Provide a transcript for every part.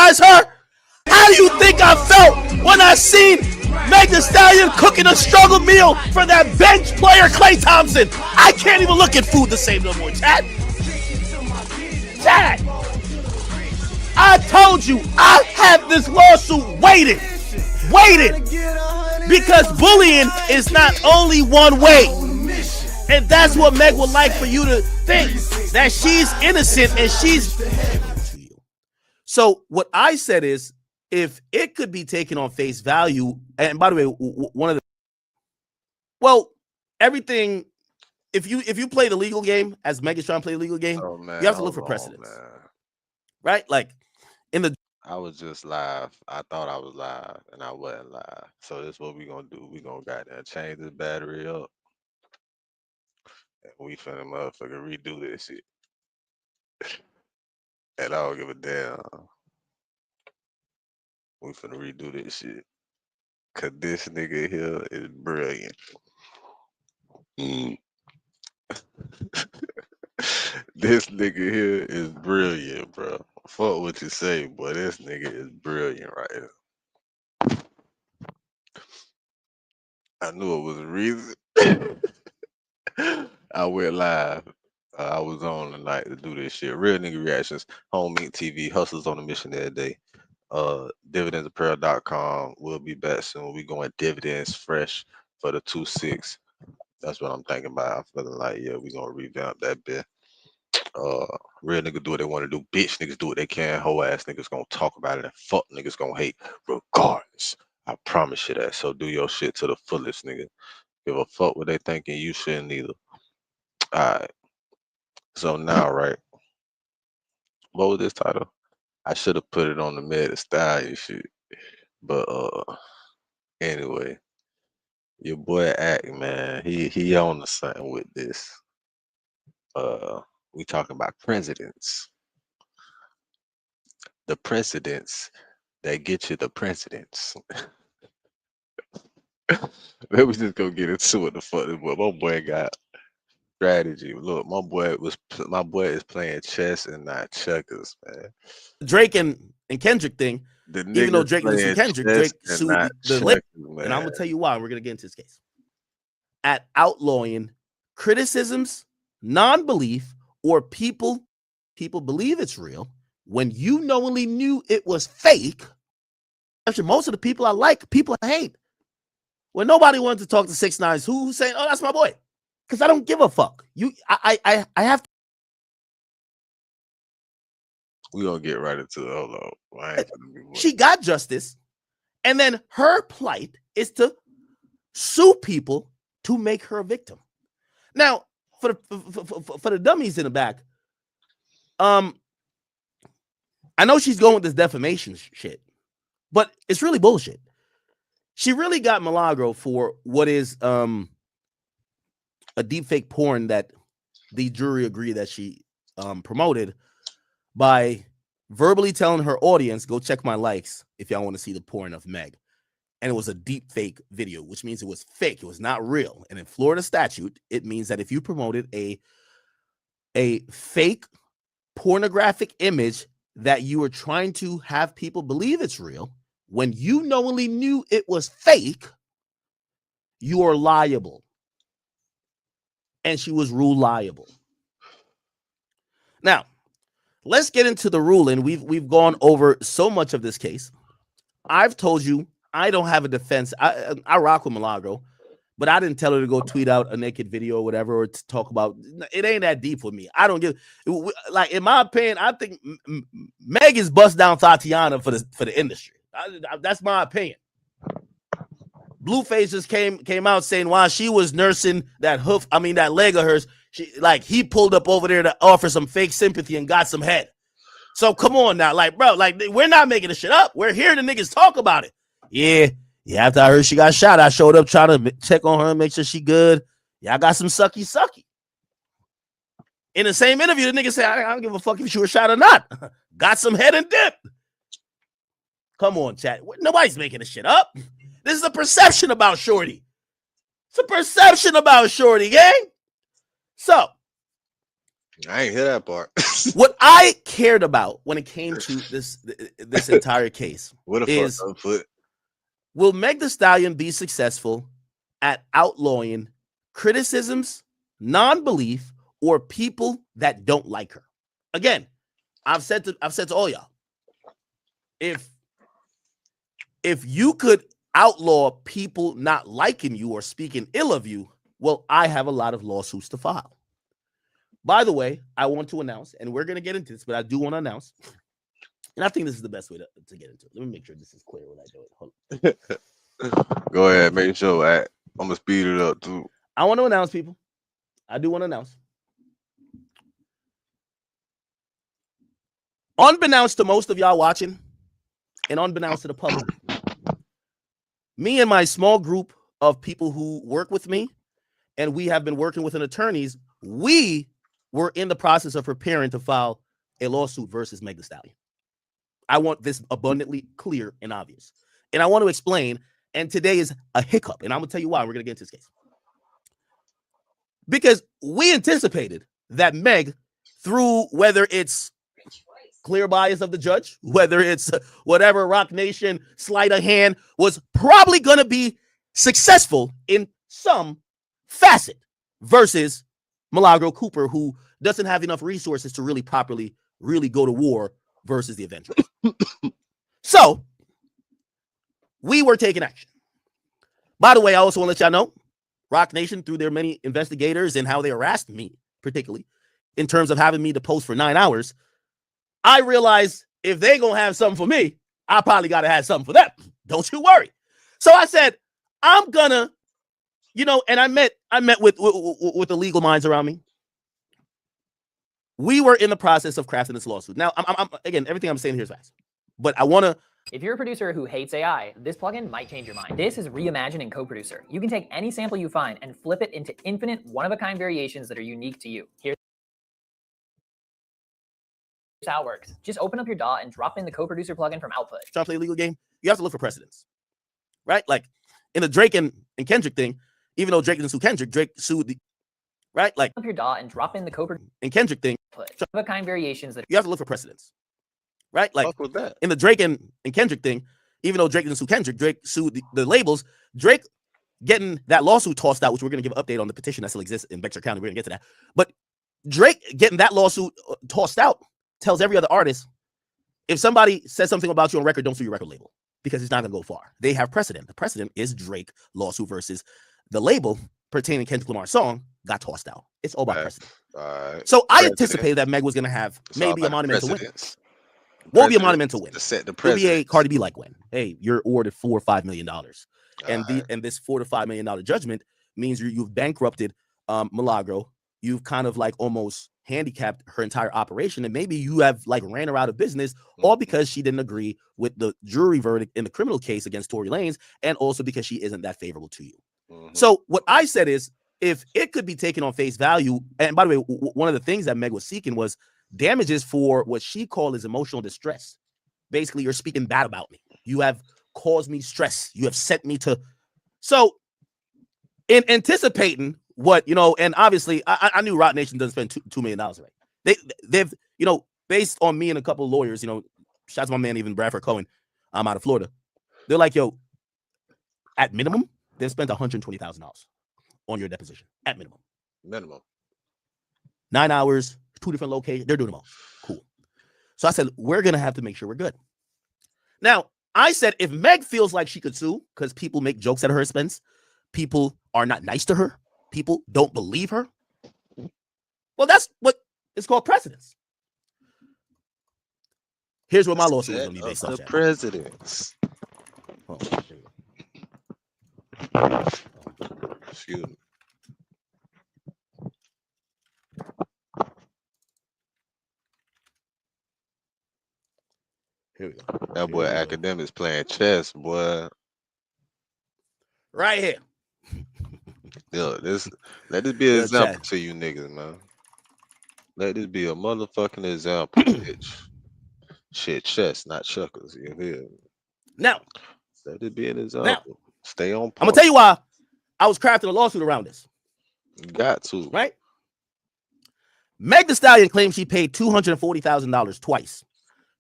recognize her? How do you think I felt when I seen Meg Thee Stallion cooking a struggle meal for that bench player Klay Thompson? I can't even look at food the same no more, Chad. Chad, I told you I have this lawsuit waiting, because bullying is not only one way. And that's what Meg would like for you to think, that she's innocent and she's... So what I said is, if it could be taken on face value, and by the way, one of the... Well, everything... If you play the legal game, as Meg is trying to play the legal game, you have to look for precedents. Right? Like, in the... I was just live. I thought I was live, and I wasn't live. So this is what we're going to do. We're going to goddamn change this battery up. And we finna motherfucker redo this shit. And I don't give a damn. We finna redo this shit. Cause this nigga here is brilliant. This nigga here is brilliant, bro. Fuck what you say, boy. This nigga is brilliant right here. I knew it was a reason. I went live. I was on tonight to do this shit. Real nigga reactions. Home Meat TV. Hustles on a mission every day. Dividendsapparel.com. We'll be back soon. We going dividends fresh for the 2-6. That's what I'm thinking about. I'm feeling like, yeah, we gonna revamp that bit. Real niggas do what they want to do. Bitch niggas do what they can. Hoe ass niggas gonna talk about it, and fuck niggas gonna hate regardless. I promise you that. So do your shit to the fullest, nigga. Give a fuck what they thinking. You shouldn't either. Alright. So now, right? What was this title? I should have put it on the Meg Thee Stallion shit. But anyway. Your boy Act, man. He on the something with this. We talking about presidents. The precedents that get you the presidents. Let me just go get into what the fuck this boy. My boy got strategy. Look, my boy is playing chess and not checkers, man. Drake and Kendrick thing. Even though Drake listened to Kendrick, Drake sued the label. And I'm gonna tell you why. We're gonna get into this case. At outlawing criticisms, non-belief, or people believe it's real when you knowingly knew it was fake. Actually, most of the people I like, people I hate. When nobody wanted to talk to 6ix9ine, who's saying, "Oh, that's my boy," because I don't give a fuck. I have to. We gonna get right into it. Hold on. She got justice, and then her plight is to sue people to make her a victim. Now, for the dummies in the back, I know she's going with this defamation shit, but it's really bullshit. She really got Milagro for what is a deepfake porn that the jury agreed that she promoted by verbally telling her audience, go check my likes if y'all want to see the porn of Meg. And it was a deep fake video, which means it was fake. It was not real. And in Florida statute, it means that if you promoted a fake pornographic image that you were trying to have people believe it's real, when you knowingly knew it was fake, you are liable. And she was ruled liable. Now, let's get into the ruling. We've gone over so much of this case. I've told you I don't have a defense. I rock with Milagro, but I didn't tell her to go tweet out a naked video or whatever, or to talk about. It ain't that deep with me. I don't give, like, in my opinion, I think Meg is bust down Tatiana for the industry. That's my opinion. Blueface just came out saying while she was nursing that leg of hers, he pulled up over there to offer some fake sympathy and got some head. So come on now, bro, we're not making this shit up. We're hearing the niggas talk about it. Yeah. After I heard she got shot, I showed up trying to check on her and make sure she good. Yeah, I got some sucky. In the same interview, the nigga said, I don't give a fuck if she was shot or not. Got some head and dip. Come on, chat. Nobody's making this shit up. This is a perception about Shorty. It's a perception about Shorty, gang. So, I ain't hear that part. What I cared about when it came to this entire case What the fuck is, up foot? will Meg the Stallion be successful at outlawing criticisms, non-belief, or people that don't like her? Again, I've said to all y'all, if you could outlaw people not liking you or speaking ill of you, well, I have a lot of lawsuits to file. By the way, I want to announce, and we're going to get into this, but I do want to announce, and I think this is the best way to get into it. Let me make sure this is clear when I do it. Hold on. Go ahead, make sure. I'm gonna speed it up too. I want to announce, people. I do want to announce. Unbeknownst to most of y'all watching, and unbeknownst to the public, me and my small group of people who work with me, and we have been working with an attorneys, we were in the process of preparing to file a lawsuit versus Meg Thee Stallion. I want this abundantly clear and obvious. And I want to explain, and today is a hiccup, and I'm going to tell you why. We're going to get into this case. Because we anticipated that Meg, through whether it's clear bias of the judge, whether it's whatever Rock Nation sleight of hand, was probably going to be successful in some facet versus Milagro Cooper, who doesn't have enough resources to really properly go to war versus the Avengers. So we were taking action. By the way, I also want to let y'all know, Rock Nation, through their many investigators and how they harassed me, particularly in terms of having me to post for 9 hours, I realized if they gonna have something for me, I probably gotta have something for them. Don't you worry. So I said, I'm gonna, and I met with the legal minds around me. We were in the process of crafting this lawsuit. Now, I'm again, everything I'm saying here is fast, but I want to. If you're a producer who hates AI, this plugin might change your mind. This is Reimagine in CoProducer. You can take any sample you find and flip it into infinite one-of-a-kind variations that are unique to you. Here's how it works. Just open up your DAW and drop in the CoProducer plugin from output. Trying to play a legal game, you have to look for precedents, right? Like in the Drake and Kendrick thing, even though Drake didn't sue Kendrick, Drake sued the, right? Like up your DAW and drop in the CoProducer and Kendrick thing. One-of-a-kind variations that you have to look for precedents, right? Like Fuck with that. In the Drake and Kendrick thing, even though Drake didn't sue Kendrick, Drake sued the labels. Drake getting that lawsuit tossed out, which we're going to give an update on the petition that still exists in Bexar County. We're going to get to that. But Drake getting that lawsuit tossed out tells every other artist, if somebody says something about you on record, don't sue your record label, because it's not going to go far. They have precedent. The precedent is Drake lawsuit versus the label pertaining to Kendrick Lamar's song got tossed out. It's all about precedent. So I anticipated that Meg was going to have maybe a monumental win. Won't be a monumental win. It'll be a Cardi B-like win. Hey, you're awarded $4 or $5 million, and this $4 to $5 million judgment means you've bankrupted Milagro. You've kind of like almost handicapped her entire operation, and maybe you have like ran her out of business, all because she didn't agree with the jury verdict in the criminal case against Tory Lanez, and also because she isn't that favorable to you. So what I said is, if it could be taken on face value, and by the way, one of the things that Meg was seeking was damages for what she called as emotional distress. Basically, you're speaking bad about me. You have caused me stress. You have sent me to. So in anticipating what, and obviously I knew Rock Nation doesn't spend $2 million, right? They've, based on me and a couple of lawyers, shout out to my man, even Bradford Cohen, I'm out of Florida. They're like, yo, at minimum, they've spent $120,000 on your deposition. At minimum. 9 hours, 2 different locations. They're doing them all. Cool. So I said, we're going to have to make sure we're good. Now, I said, if Meg feels like she could sue because people make jokes at her expense, people are not nice to her, people don't believe her, well, that's what is called precedence. Here's what my lawsuit is going to be based on. The presidents. Excuse me. Here we go. That boy academics playing chess, boy. Right here. Yo, let this be an example to you niggas, man. Let this be a motherfucking example, bitch. Shit, chess, not checkers. You hear me? Now, let it be an example. Now, stay on point. I'm gonna tell you why I was crafting a lawsuit around this. You got to. Right? Meg Thee Stallion claims she paid $240,000 twice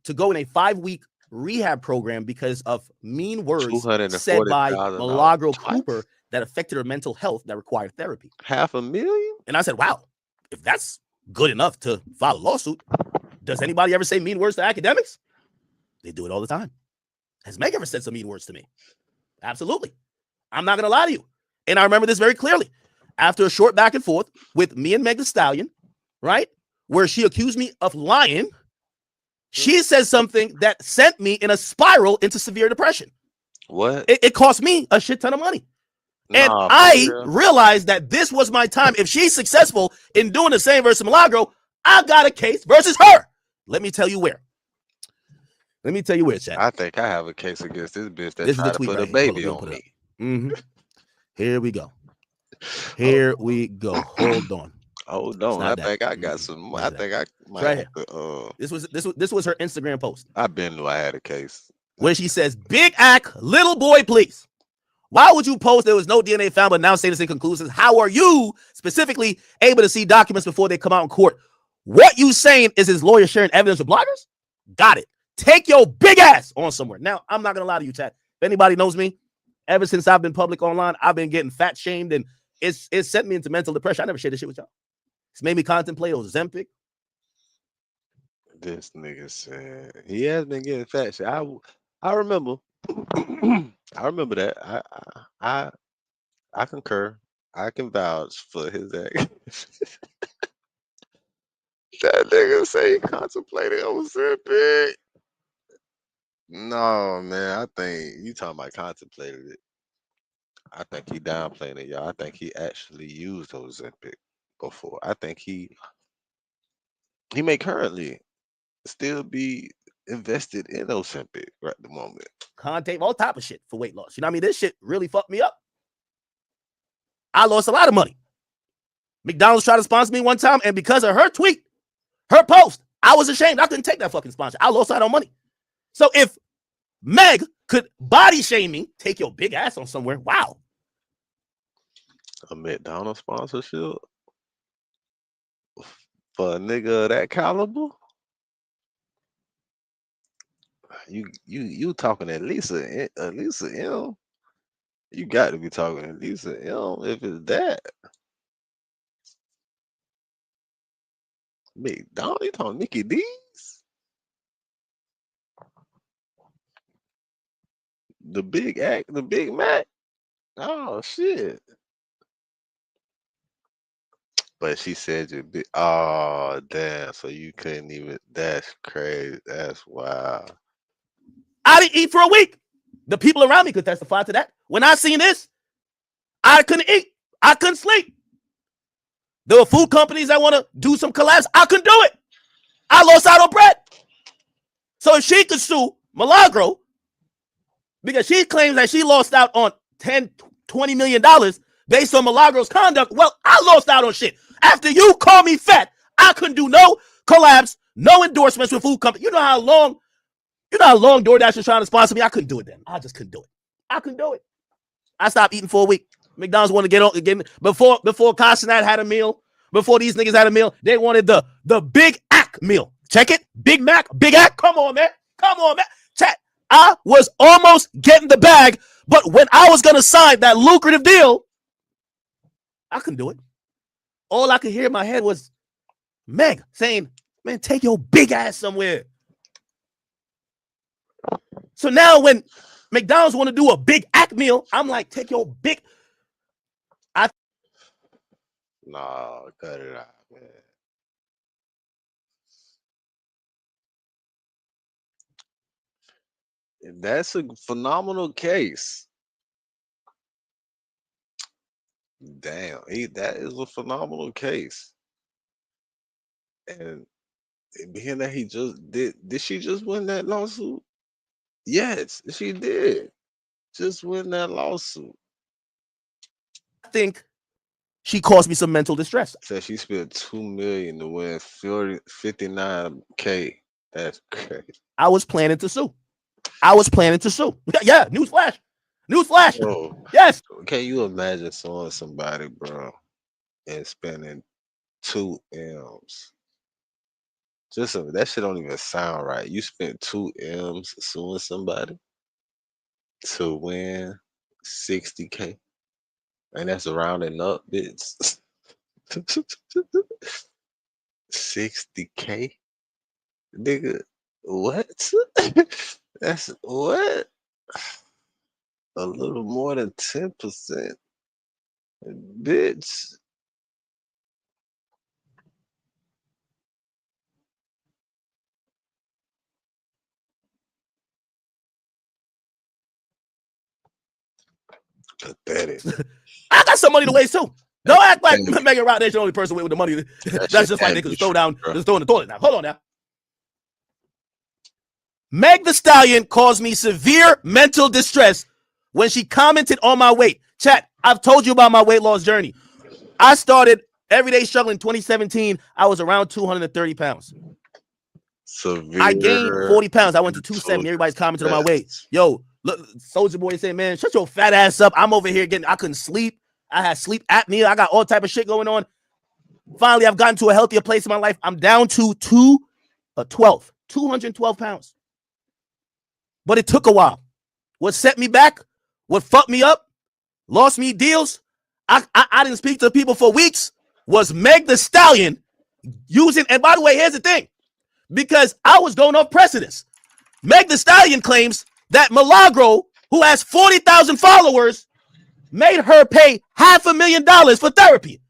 to go in a 5-week rehab program because of mean words said by $240,000 Milagro twice? Cooper that affected her mental health that required therapy. $500,000? And I said, wow, if that's good enough to file a lawsuit, does anybody ever say mean words to academics? They do it all the time. Has Meg ever said some mean words to me? Absolutely. I'm not going to lie to you. And I remember this very clearly. After a short back and forth with me and Meg Thee Stallion, right, where she accused me of lying, she says something that sent me in a spiral into severe depression. What? It cost me a shit ton of money. And I realized that this was my time. If she's successful in doing the same versus Milagro, I got a case versus her. Let me tell you where. Chad. I think I have a case against this bitch that This is the tried to tweet put right a here. Hold baby on, on me. Mm-hmm. Here we go. Here we go. Hold on. Hold on. I think I got some. I think I might right have to, This was her Instagram post. I been knew I had a case. Where she says, "Big act, little boy, please. Why would you post there was no DNA found, but now say this inconclusive? How are you specifically able to see documents before they come out in court? What you saying is his lawyer sharing evidence with bloggers? Got it. Take your big ass on somewhere." Now, I'm not going to lie to you, chat. If anybody knows me, ever since I've been public online, I've been getting fat shamed, and it's sent me into mental depression. I never shared this shit with y'all. It's made me contemplate Ozempic. This nigga said he has been getting fat shit. I remember. I remember that. I concur. I can vouch for his act. That nigga say he contemplated Ozempic. No, man. I think you talking about contemplated it. I think he downplaying it, y'all. I think he actually used Ozempic before. I think he may currently still be invested in Ozempic right at the moment. Contact all type of shit for weight loss. You know what I mean? This shit really fucked me up. I lost a lot of money. McDonald's tried to sponsor me one time, and because of her tweet, her post, I was ashamed. I couldn't take that fucking sponsor. I lost out on money. So if Meg could body shame me, take your big ass on somewhere, wow. A McDonald's sponsorship for a nigga of that caliber? You talking at least a M. You got to be talking at least a M if it's that. McDonald's, you talking Mickey D's? The Big Act, the Big Mac? Oh shit. But she said you big. Oh damn! So you couldn't even. That's crazy. That's wild. I didn't eat for a week. The people around me could testify to that. When I seen this, I couldn't eat. I couldn't sleep. There were food companies that want to do some collabs. I couldn't do it. I lost out on bread. So if she could sue Milagro because she claims that she lost out on $10, $20 million based on Milagro's conduct, well, I lost out on shit. After you called me fat, I couldn't do no collabs, no endorsements with food companies. You know how long DoorDash was trying to sponsor me? I couldn't do it then. I just couldn't do it. I couldn't do it. I stopped eating for a week. McDonald's wanted to get on again before Castanat had a meal. Before these niggas had a meal, they wanted the Big Ack meal. Check it. Big Mac, Big Ack. Come on, man. Come on, man. Chat. I was almost getting the bag, but when I was going to sign that lucrative deal, I couldn't do it. All I could hear in my head was Meg saying, man, take your big ass somewhere. So now when McDonald's want to do a Big Ack meal, I'm like, take your big. No, cut it out, man. That's a phenomenal case. Damn, that is a phenomenal case. And being that he just did she just win that lawsuit? Yes, she did. Just win that lawsuit. I think she caused me some mental distress. Said she spent $2 million to win $59K. That's crazy. I was planning to sue. Yeah, newsflash. Bro, Yes. can you imagine suing somebody, bro, and spending 2 M's. That shit don't even sound right. You spent 2 M's suing somebody to win 60K. And that's rounding up, bitch. 60K? Nigga, what? That's what? A little more than 10%. Bitch. Pathetic. I got some money to waste too. Don't act like Pathetic. Megan Rock is the only person with the money. That That's shit just like can't they could be throw true, down, bro. just throw in the toilet now. Hold on now. Meg the Stallion caused me severe mental distress when she commented on my weight. Chat, I've told you about my weight loss journey. I started everyday struggle in 2017. I was around 230 pounds. Severe I gained 40 pounds. I went to mental 270. Everybody's commenting on my weight. distress. Yo, look, Soldier Boy saying, man, shut your fat ass up. I'm over here I couldn't sleep. I had sleep apnea. I got all type of shit going on. Finally, I've gotten to a healthier place in my life. I'm down to 212 pounds. But it took a while. What set me back, what fucked me up, lost me deals, I didn't speak to people for weeks, was Meg the Stallion using, and by the way, here's the thing, because I was going off precedence. Meg the Stallion claims that Milagro, who has 40,000 followers, made her pay $500,000 for therapy.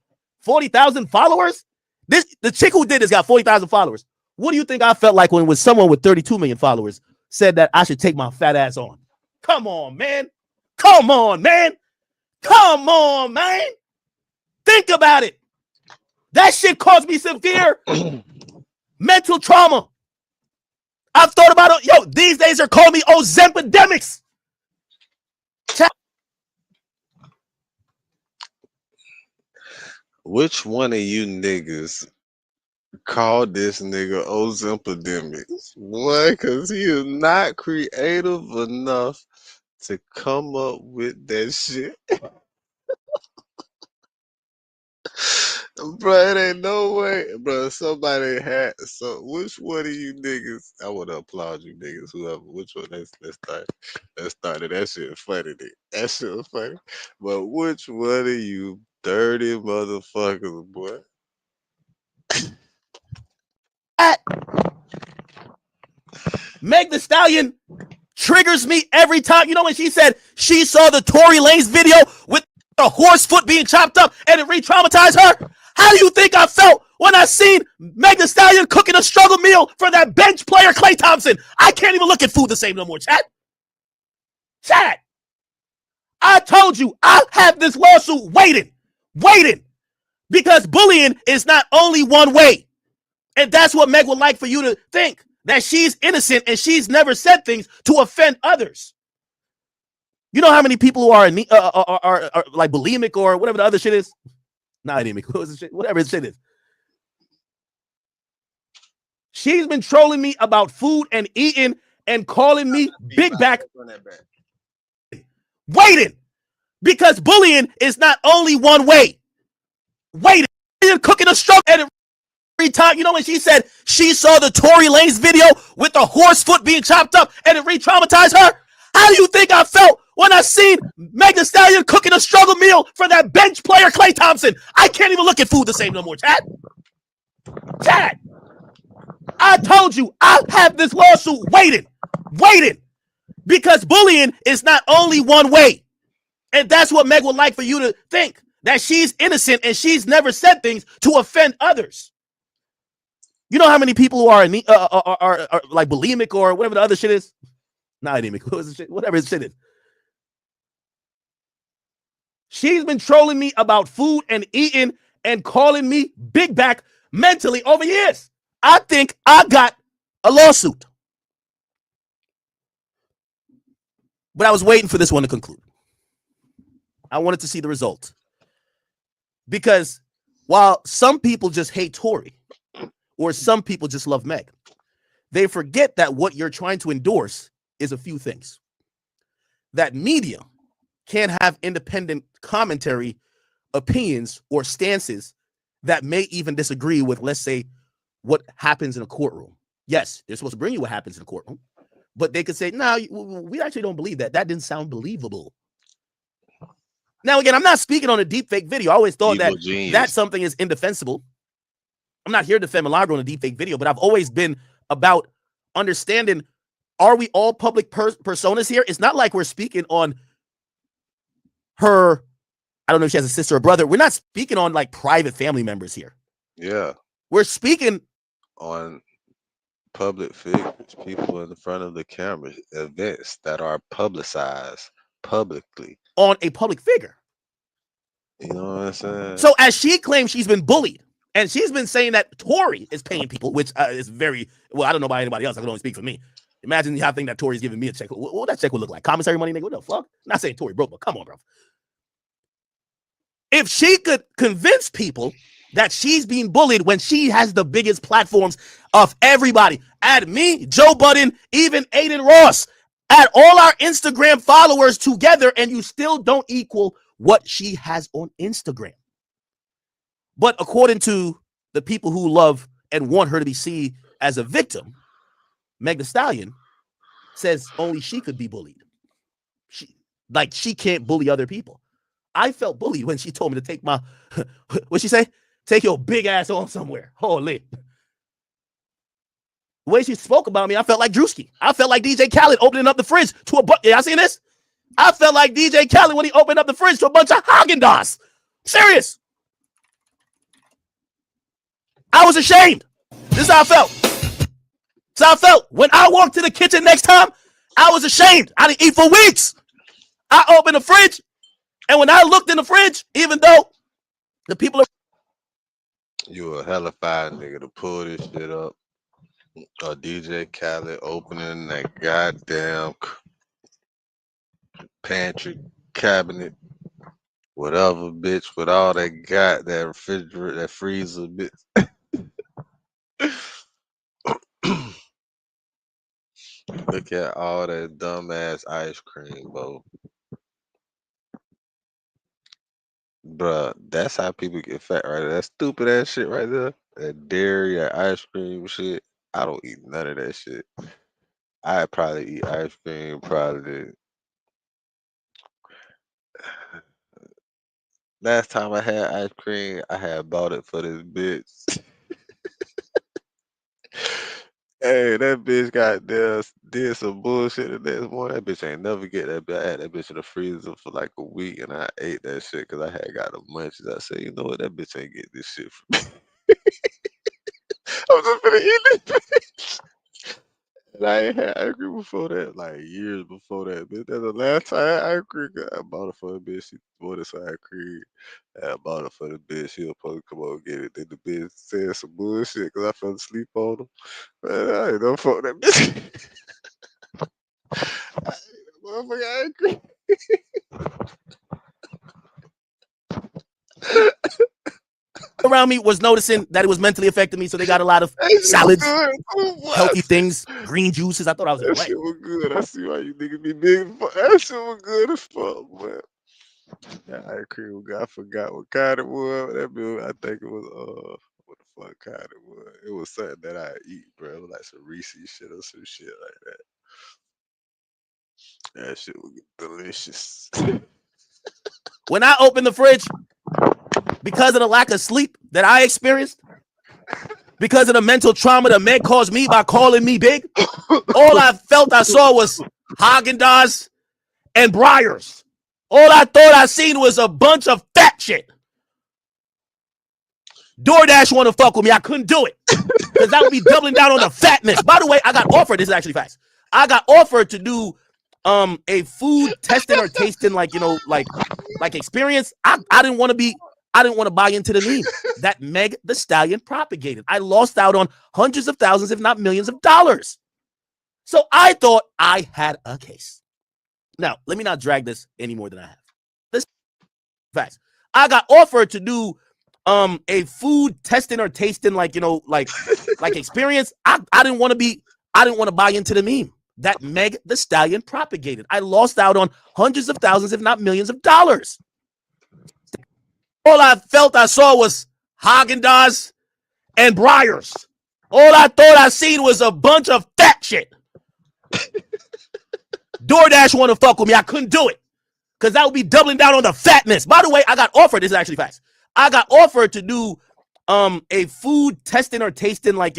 40,000 followers? The chick who did this got 40,000 followers. What do you think I felt like when someone with 32 million followers said that I should take my fat ass on? Come on, man. Come on, man. Come on, man. Think about it. That shit caused me severe mental trauma. I've thought about it. Yo, these days they're calling me Ozempidemics. Which one of you niggas called this nigga Ozempidemics? Boy, because he is not creative enough to come up with that shit. Bro, it ain't no way. Bro, somebody had, so which one of you niggas, I want to applaud you niggas, whoever, which one, let's start it. That shit funny, nigga. That shit was funny. But which one of you dirty motherfuckers, boy? Meg the Stallion triggers me every time. You know when she said she saw the Tory Lanez video with a horse foot being chopped up and it re-traumatized her? How do you think I felt when I seen Meg the Stallion cooking a struggle meal for that bench player Klay Thompson? I can't even look at food the same no more, chat. Chat. I told you I have this lawsuit waiting, because bullying is not only one way. And that's what Meg would like for you to think, that she's innocent and she's never said things to offend others. You know how many people who are like bulimic or whatever the other shit is? Not anemic. Whatever the shit is. She's been trolling me about food and eating and calling me big back. Waiting. Because bullying is not only one way. Waiting. Cooking a struggle and every time, you know when she said she saw the Tory Lanez video with the horse foot being chopped up and it re-traumatized her? How do you think I felt when I seen Meg Thee Stallion cooking a struggle meal for that bench player Klay Thompson? I can't even look at food the same no more, chat. Chat. I told you I have this lawsuit waiting, because bullying is not only one way. And that's what Meg would like for you to think, that she's innocent and she's never said things to offend others. You know how many people who are like bulimic or whatever the other shit is? Not anemic. Whatever the shit is. She's been trolling me about food and eating and calling me big back mentally over years. I think I got a lawsuit. But I was waiting for this one to conclude. I wanted to see the result. Because while some people just hate Tory, or some people just love Meg, they forget that what you're trying to endorse is a few things. That media can't have independent commentary, opinions, or stances that may even disagree with, let's say, what happens in a courtroom. Yes, they're supposed to bring you what happens in a courtroom, but they could say, no, we actually don't believe that. That didn't sound believable. Now, again, I'm not speaking on a deepfake video. I always thought that something is indefensible. I'm not here to defend Milagro on a deepfake video, but I've always been about understanding, are we all public personas here? It's not like we're speaking on her, I don't know if she has a sister or brother. We're not speaking on like private family members here. Yeah. We're speaking on public figures, people in the front of the camera, events that are publicized publicly. On a public figure. You know what I'm saying? So as she claims she's been bullied, and she's been saying that Tory is paying people, which is very, well, I don't know about anybody else. I can only speak for me. Imagine you have think that Tory's giving me a check. What that check would look like? Commissary money, nigga? What the fuck? I'm not saying Tory broke, but come on, bro. If she could convince people that she's being bullied when she has the biggest platforms of everybody, add me, Joe Budden, even Aiden Ross, add all our Instagram followers together, and you still don't equal what she has on Instagram. But according to the people who love and want her to be seen as a victim, Meg Thee Stallion says only she could be bullied. She can't bully other people. I felt bullied when she told me to take my, what'd she say? Take your big ass on somewhere. Holy. The way she spoke about me, I felt like Drewski. I felt like DJ Khaled opening up the fridge to a bunch. Y'all seen this? I felt like DJ Khaled when he opened up the fridge to a bunch of Haagen-Dazs. Serious. I was ashamed. This is how I felt. This is how I felt. When I walked to the kitchen next time, I was ashamed. I didn't eat for weeks. I opened the fridge, and when I looked in the fridge, even though the people are... You a hella fine nigga to pull this shit up. DJ Khaled opening that goddamn pantry cabinet, whatever, bitch, with all that that refrigerator, that freezer, bitch. Look at all that dumbass ice cream, bro. Bruh, that's how people get fat right there. That stupid ass shit right there. That dairy, that ice cream shit. I don't eat none of that shit. I probably eat ice cream probably. Last time I had ice cream, I had bought it for this bitch. Hey, that bitch got there, did some bullshit the next morning. That bitch ain't never get that bitch. I had that bitch in the freezer for like a week, and I ate that shit because I had got the munchies. I said, you know what, that bitch ain't get this shit from me. I was just gonna eat this bitch. And I ain't had ice cream before that, like years before that, bitch. That's the last time I had ice cream. I bought it for the bitch. She bought us ice cream. I bought it for the bitch. She was supposed to come over and get it. Then the bitch said some bullshit because I fell asleep on them. Man, I ain't no fuck that bitch. I ate that motherfucker ice cream. around me was noticing that it was mentally affecting me, so they got a lot of salads, healthy things, green juices. I thought I was that right. shit was good. I see why you niggas be big. That shit was good as fuck, man. That ice cream was good. I forgot what kind it was. That bill, I think it was what the fuck kind it was. It was something that I eat, bro. It was like some Reese's shit or some shit like that. That shit was delicious. When I opened the fridge, because of the lack of sleep that I experienced, because of the mental trauma that Meg caused me by calling me big, all I felt I saw was Haagen-Dazs and Briars. All I thought I seen was a bunch of fat shit. DoorDash want to fuck with me. I couldn't do it because that would be doubling down on the fatness. By the way, I got offered. This is actually facts. I got offered to do a food testing or tasting, like experience. I didn't want to buy into the meme that Meg Thee Stallion propagated. I lost out on hundreds of thousands, if not millions of dollars. So I thought I had a case. Now, let me not drag this any more than I have. This facts. I got offered to do a food testing or tasting, like experience. I didn't want to buy into the meme that Meg Thee Stallion propagated. I lost out on hundreds of thousands, if not millions of dollars. All I felt I saw was Haagen-Dazs, and Briars. All I thought I seen was a bunch of fat shit. DoorDash want to fuck with me. I couldn't do it because that would be doubling down on the fatness. By the way, I got offered. This is actually facts. I got offered to do a food testing or tasting, like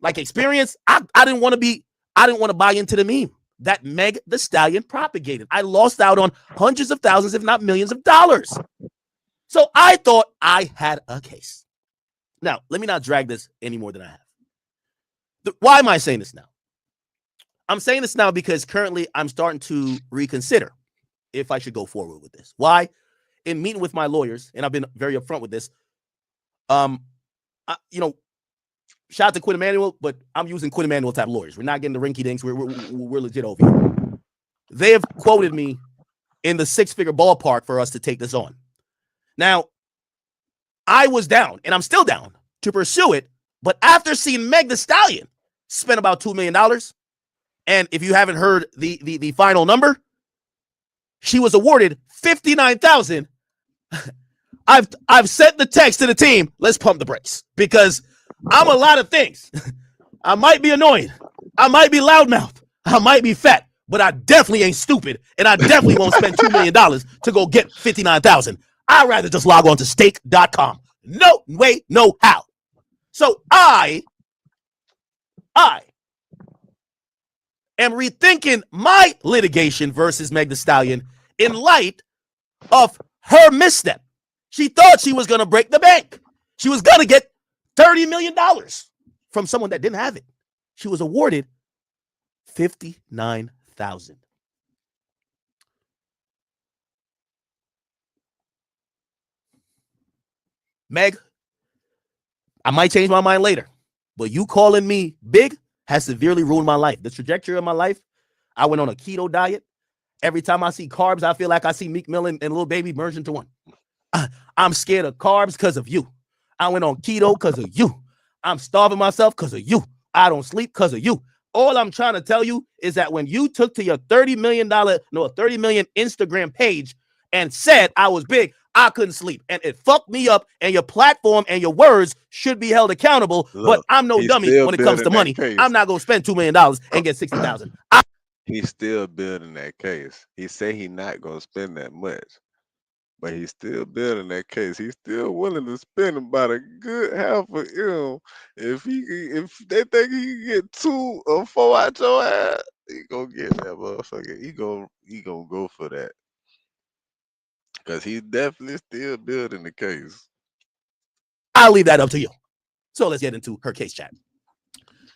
experience. I didn't want to buy into the meme that Meg the Stallion propagated. I lost out on hundreds of thousands, if not millions of dollars. So I thought I had a case. Now, let me not drag this any more than I have. Why am I saying this now? I'm saying this now because currently I'm starting to reconsider if I should go forward with this. Why? In meeting with my lawyers, and I've been very upfront with this, shout out to Quinn Emanuel, but I'm using Quinn Emanuel type lawyers. We're not getting the rinky dinks. We're legit over here. They have quoted me in the 6-figure ballpark for us to take this on. Now, I was down, and I'm still down to pursue it. But after seeing Meg the Stallion spend about $2 million, and if you haven't heard the final number, she was awarded $59,000. I've sent the text to the team. Let's pump the brakes because I'm a lot of things. I might be annoying. I might be loudmouth. I might be fat, but I definitely ain't stupid, and I definitely won't spend $2 million to go get $59,000. I'd rather just log on to stake.com. No way, no how. So I am rethinking my litigation versus Meg Thee Stallion in light of her misstep. She thought she was going to break the bank. She was going to get $30 million from someone that didn't have it. She was awarded $59,000. Meg, I might change my mind later, but you calling me big has severely ruined my life. The trajectory of my life, I went on a keto diet. Every time I see carbs, I feel like I see Meek Mill and Lil Baby merge into one. I'm scared of carbs because of you. I went on keto because of you. I'm starving myself because of you. I don't sleep because of you. All I'm trying to tell you is that when you took to your $30 million Instagram page and said I was big, I couldn't sleep. And it fucked me up. And your platform and your words should be held accountable. Look, but I'm no dummy when it comes to money. I'm not going to spend $2 million and get $60,000. He's still building that case. He say he not going to spend that much. But he's still building that case. He's still willing to spend about a good half of him. If they think he can get 2 or 4 out your ass, he gonna get that motherfucker. He gonna go for that. Cause he's definitely still building the case. I'll leave that up to you. So let's get into her case chat.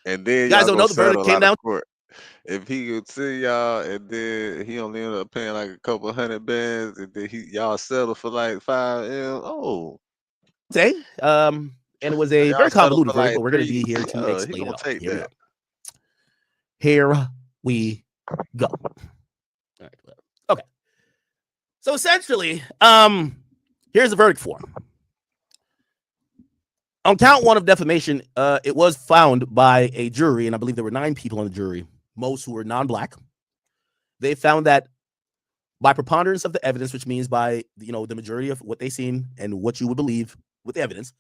And then you guys don't know the verdict came down. If he could see y'all and then he only ended up paying like a couple $100 and then y'all settle for like $5 M. Say, and it was a very convoluted verdict, but we're gonna be here to explain it. Here we go. All right. Okay. So essentially, here's the verdict form. On count 1 of defamation, it was found by a jury, and I believe there were 9 people on the jury, most who were non-black. They found that by preponderance of the evidence, which means by the majority of what they seen and what you would believe with the evidence,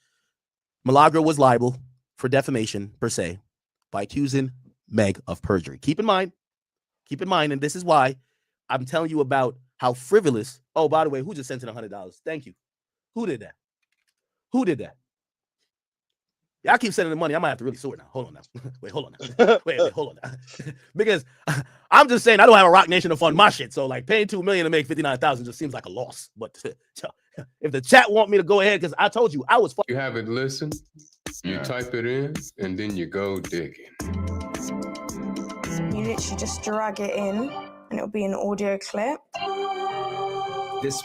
Milagro was liable for defamation per se by accusing Meg of perjury. Keep in mind, and this is why I'm telling you about how frivolous. Oh, by the way, who just sent in $100? Thank you. Who did that? Yeah, I keep sending the money. I might have to really sue it now. Hold on now. Wait, hold on now. Wait, hold on now. Because I'm just saying I don't have a Rock Nation to fund my shit. So like paying $2 million to make $59,000 just seems like a loss. But if the chat want me to go ahead, because I told you I was. You have it listened. You type it in, and then you go digging. You literally just drag it in, and it'll be an audio clip. This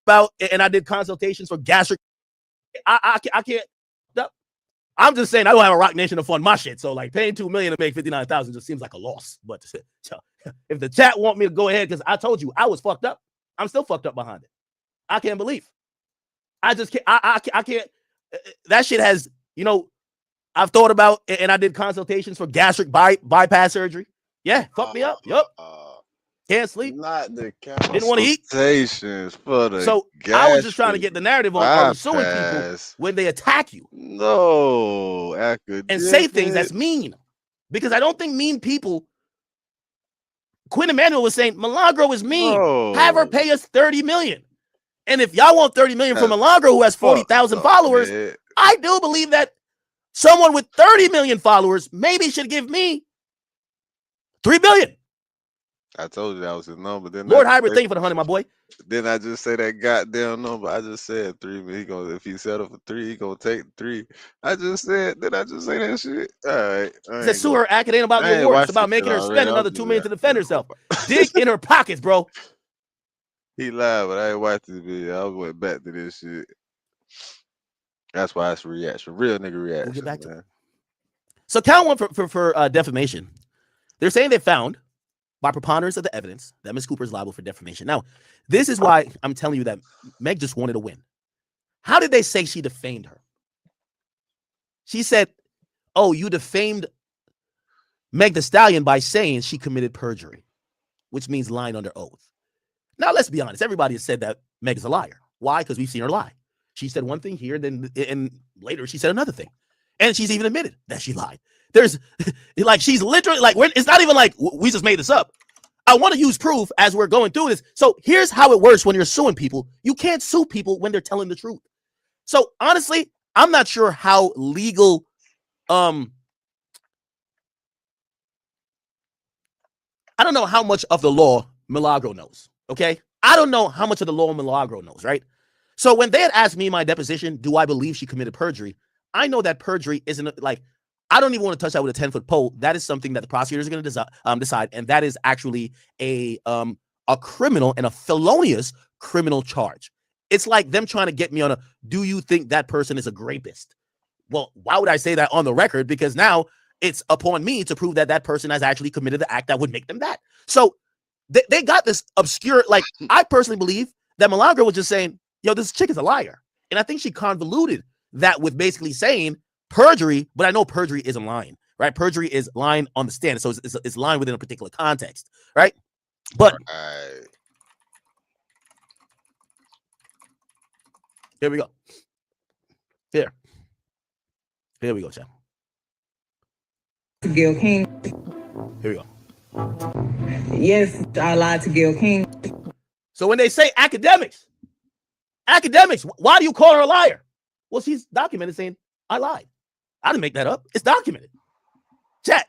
about, and I did consultations for gastric. I can't. I'm just saying I don't have a Rock Nation to fund my shit. So like paying $2 million to make $59,000 just seems like a loss. But if the chat want me to go ahead, because I told you I was fucked up, I'm still fucked up behind it. I can't believe. I just can't. I can't. That shit has, I've thought about, and I did consultations for gastric bypass surgery. Yeah, fuck me up. Yup. Can't sleep. Not the Didn't want to eat. consultations for the So I was just trying to get the narrative on are we suing people bypass. when they attack you No, academic. and say things that's mean? Because I don't think mean people. Quinn Emanuel was saying Milagro is mean. Have her No. pay us $30 million. And if y'all want $30 million from That's Milagro, who has 40,000 fucked up, followers, man. I do believe that someone with 30 million followers maybe should give me $3 billion. I told you that was his number. Then Lord Hybrid, thank you for the 100, my boy. Then I just say that goddamn number. I just said 3. He gonna if he settle for 3, he gonna take 3. I just said. Did I just say that shit? All right. He said sue her act. It ain't about the award. It's about making her spend another $2 million to defend herself. Dig in her pockets, bro. He lied, but I ain't watched this video. I went back to this shit. That's why it's a reaction. Real nigga reaction. We'll get back to man. it. So count one for defamation. They're saying they found by preponderance of the evidence that Ms. Cooper is liable for defamation. Now, this is why I'm telling you that Meg just wanted to win. How did they say she defamed her? She said, oh, you defamed Meg Thee Stallion by saying she committed perjury, which means lying under oath. Now, let's be honest. Everybody has said that Meg is a liar. Why? Because we've seen her lie. She said one thing here, then and later she said another thing. And she's even admitted that she lied. There's like, she's literally like, it's not even like we just made this up. I want to use proof as we're going through this. So here's how it works when you're suing people. You can't sue people when they're telling the truth. So honestly, I'm not sure how legal, I don't know how much of the law Milagro knows. Okay. I don't know how much of the law Milagro knows. Right. So when they had asked me in my deposition, do I believe she committed perjury? I know that perjury isn't like, I don't even want to touch that with a 10-foot pole. That is something that the prosecutors are going to decide. And that is actually a criminal and a felonious criminal charge. It's like them trying to get me on a, do you think that person is a rapist? Well, why would I say that on the record? Because now it's upon me to prove that that person has actually committed the act that would make them that. So they got this obscure, like, I personally believe that Milagro was just saying, yo, this chick is a liar. And I think she convoluted that with basically saying perjury, but I know perjury isn't lying, right? Perjury is lying on the stand. So it's lying within a particular context, right? But here we go. Here we go, Chad. Gil King. Here we go. Yes, I lied to Gil King. So when they say academics, why do you call her a liar? Well, she's documented saying, I lied. I didn't make that up. It's documented. Chat.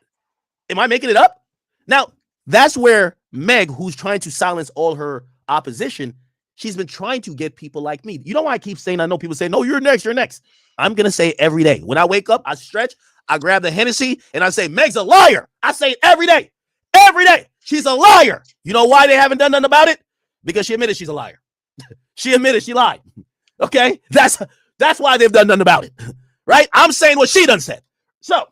Am I making it up? Now, that's where Meg, who's trying to silence all her opposition, she's been trying to get people like me. You know why I keep saying, I know people say, no, you're next, you're next. I'm going to say it every day. When I wake up, I stretch, I grab the Hennessy, and I say, Meg's a liar. I say it every day. Every day. She's a liar. You know why they haven't done nothing about it? Because she admitted she's a liar. She admitted she lied. Okay? That's why they've done nothing about it. Right? I'm saying what she done said. So,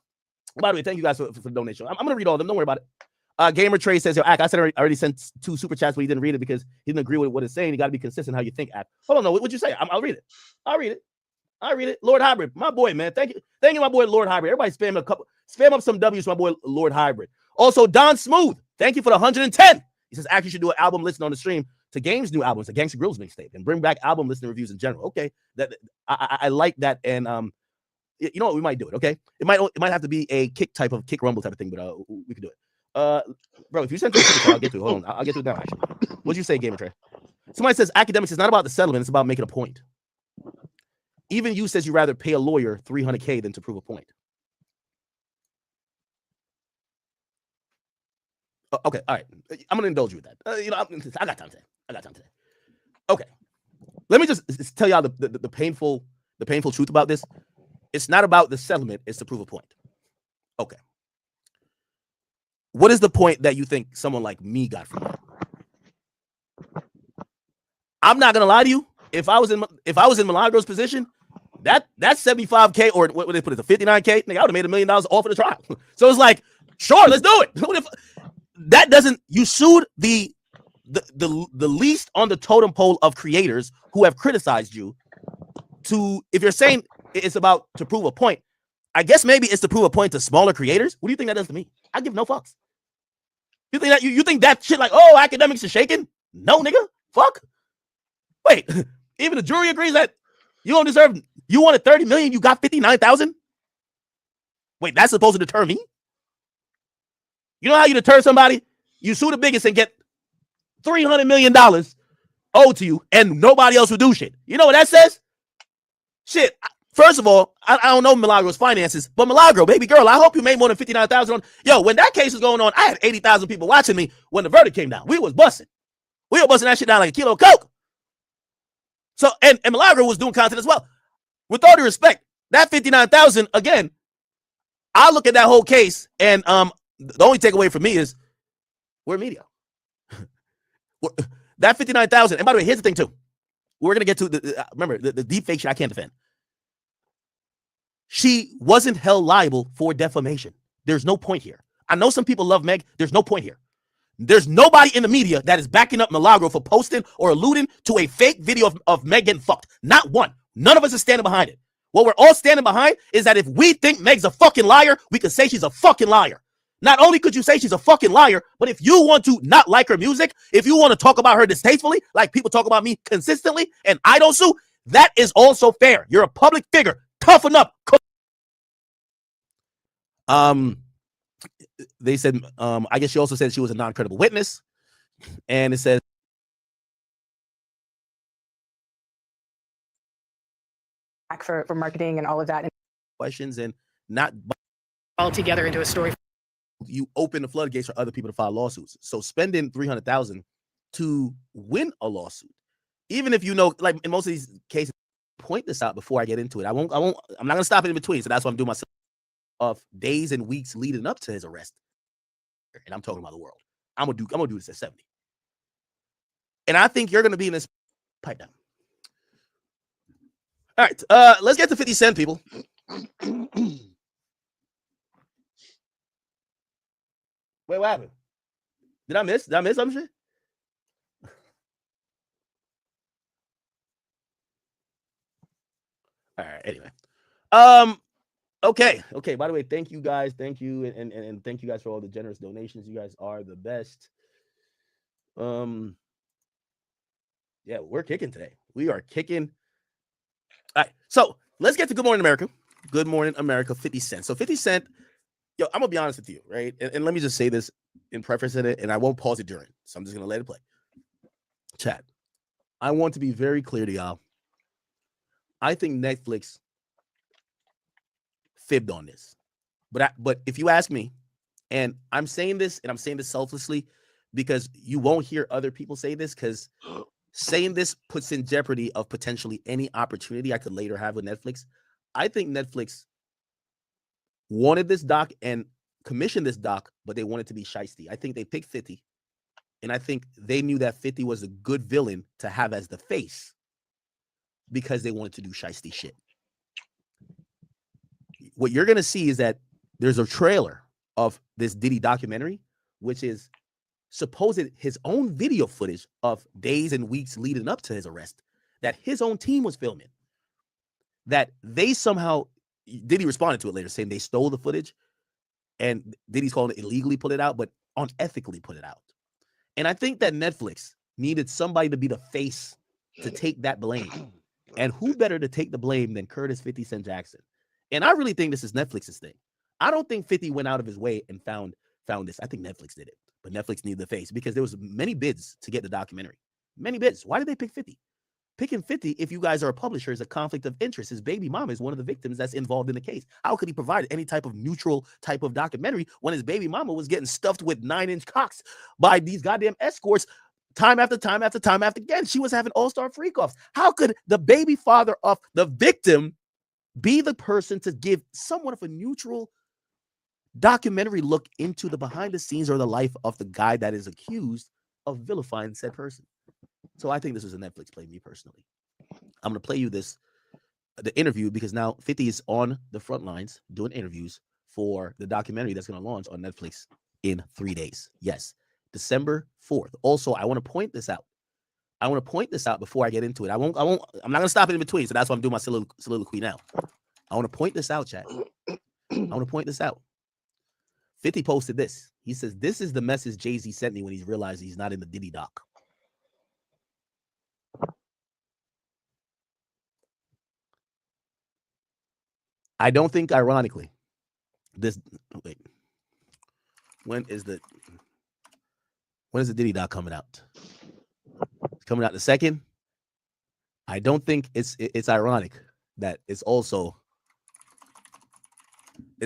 by the way, thank you guys for the donation. I'm going to read all of them. Don't worry about it. Gamer Trey says, yo, Ack, I said I already sent 2 super chats, but he didn't read it because he didn't agree with what it's saying. You got to be consistent how you think, Ack. Hold on, no, what'd you say? I'll read it. Lord Hybrid, my boy, man. Thank you, my boy, Lord Hybrid. Everybody spam up some W's for my boy, Lord Hybrid. Also, Don Smooth, thank you for the 110. He says, Ack, you should do an album listing on the stream to Game's new albums, the Gangsta Grills mixtape, and bring back album listening reviews in general. Okay, I like that, and you know what, we might do it. Okay, it might have to be a kick rumble type of thing, but we can do it. Bro, if you send it, I'll get to it. Hold on, I'll get to it now. Actually, what'd you say, Gamer Trey? Somebody says academics is not about the settlement; it's about making a point. Even you says you rather pay a lawyer $300K than to prove a point. Okay, all right. I'm gonna indulge you with that. I got time today. Okay, let me just tell y'all the painful truth about this. It's not about the settlement; it's to prove a point. Okay. What is the point that you think someone like me got from that? I'm not gonna lie to you. If I was in Milagro's position, that 75K or what they put it to 59K, nigga, I would have made $1 million off of the trial. So it's like, sure, let's do it. That doesn't, you sued the least on the totem pole of creators who have criticized you. To, if you're saying it's about to prove a point, I guess maybe it's to prove a point to smaller creators. What do you think that does to me? I give no fucks. You think that you think that shit like, oh, academics are shaking? No, nigga. Fuck. Wait, even the jury agrees that you don't deserve. You wanted 30 million, you got 59,000. Wait, that's supposed to deter me? You know how you deter somebody? You sue the biggest and get $300 million owed to you, and nobody else will do shit. You know what that says? Shit. First of all, I don't know Milagro's finances, but Milagro, baby girl, I hope you made more than 59,000. Yo, when that case was going on, I had 80,000 people watching me when the verdict came down. We was busting. We were busting that shit down like a kilo of coke. So, and Milagro was doing content as well. With all due respect, that 59,000, again, I look at that whole case, and the only takeaway for me is we're media. That 59,000, and by the way, here's the thing too. We're gonna get to remember the deep fake shit I can't defend. She wasn't held liable for defamation. There's no point here. I know some people love Meg. There's no point here. There's nobody in the media that is backing up Milagro for posting or alluding to a fake video of Meg getting fucked. Not one. None of us is standing behind it. What we're all standing behind is that if we think Meg's a fucking liar, we could say she's a fucking liar. Not only could you say she's a fucking liar, but if you want to not like her music, if you want to talk about her distastefully, like people talk about me consistently, and I don't sue, that is also fair. You're a public figure. Toughen up. They said, I guess she also said she was a non-credible witness. And it says, for marketing and all of that. Questions and not all together into a story. You open the floodgates for other people to file lawsuits. So spending $300,000 to win a lawsuit, even if you know, like in most of these cases, point this out before I get into it. I'm not gonna stop it in between. So that's why I'm doing myself of days and weeks leading up to his arrest. And I'm talking about the world. I'm gonna do this at 70. And I think you're gonna be in this pipe down. All right, let's get to 50 Cent, people. Wait, what happened? Did I miss some shit? All right, anyway. Okay. By the way, thank you guys. Thank you. And thank you guys for all the generous donations. You guys are the best. Yeah, we're kicking today. We are kicking. All right, so let's get to Good Morning America. Good Morning America, 50 Cent. So 50 Cent, yo, I'm gonna be honest with you, right? And let me just say this in preface in it, and I won't pause it during. So I'm just gonna let it play. Chat. I want to be very clear to y'all. I think Netflix fibbed on this. But if you ask me, and I'm saying this selflessly because you won't hear other people say this, because saying this puts in jeopardy of potentially any opportunity I could later have with Netflix. I think Netflix wanted this doc and commissioned this doc, but they wanted to be shiesty. I think they picked 50, and I think they knew that 50 was a good villain to have as the face because they wanted to do shiesty shit. What you're going to see is that there's a trailer of this Diddy documentary, which is supposed his own video footage of days and weeks leading up to his arrest that his own team was filming. That they somehow, Diddy responded to it later saying they stole the footage, and Diddy's calling it illegally put it out, but unethically put it out. And I think that Netflix needed somebody to be the face to take that blame. And who better to take the blame than Curtis 50 Cent Jackson? And I really think this is Netflix's thing. I don't think 50 went out of his way and found this. I think Netflix did it, but Netflix needed the face because there was many bids to get the documentary. Many bids. Why did they pick 50? Picking 50, if you guys are a publisher, is a conflict of interest. His baby mama is one of the victims that's involved in the case. How could he provide any type of neutral type of documentary when his baby mama was getting stuffed with 9-inch cocks by these goddamn escorts time after time after time after again? She was having all-star freak-offs. How could the baby father of the victim be the person to give somewhat of a neutral documentary look into the behind the scenes or the life of the guy that is accused of vilifying said person? So I think this is a Netflix play, me personally. I'm going to play you the interview, because now 50 is on the front lines doing interviews for the documentary that's going to launch on Netflix in 3 days. Yes, December 4th. Also, I want to point this out. Before I get into it. I'm not going to stop it in between. So that's why I'm doing my soliloquy now. I want to point this out, chat. I want to point this out. 50 posted this. He says, "This is the message Jay-Z sent me when he realized he's not in the Diddy doc." I don't think, ironically, this wait. When is the Diddy doc coming out? It's coming out the 2nd. I don't think it's ironic that it's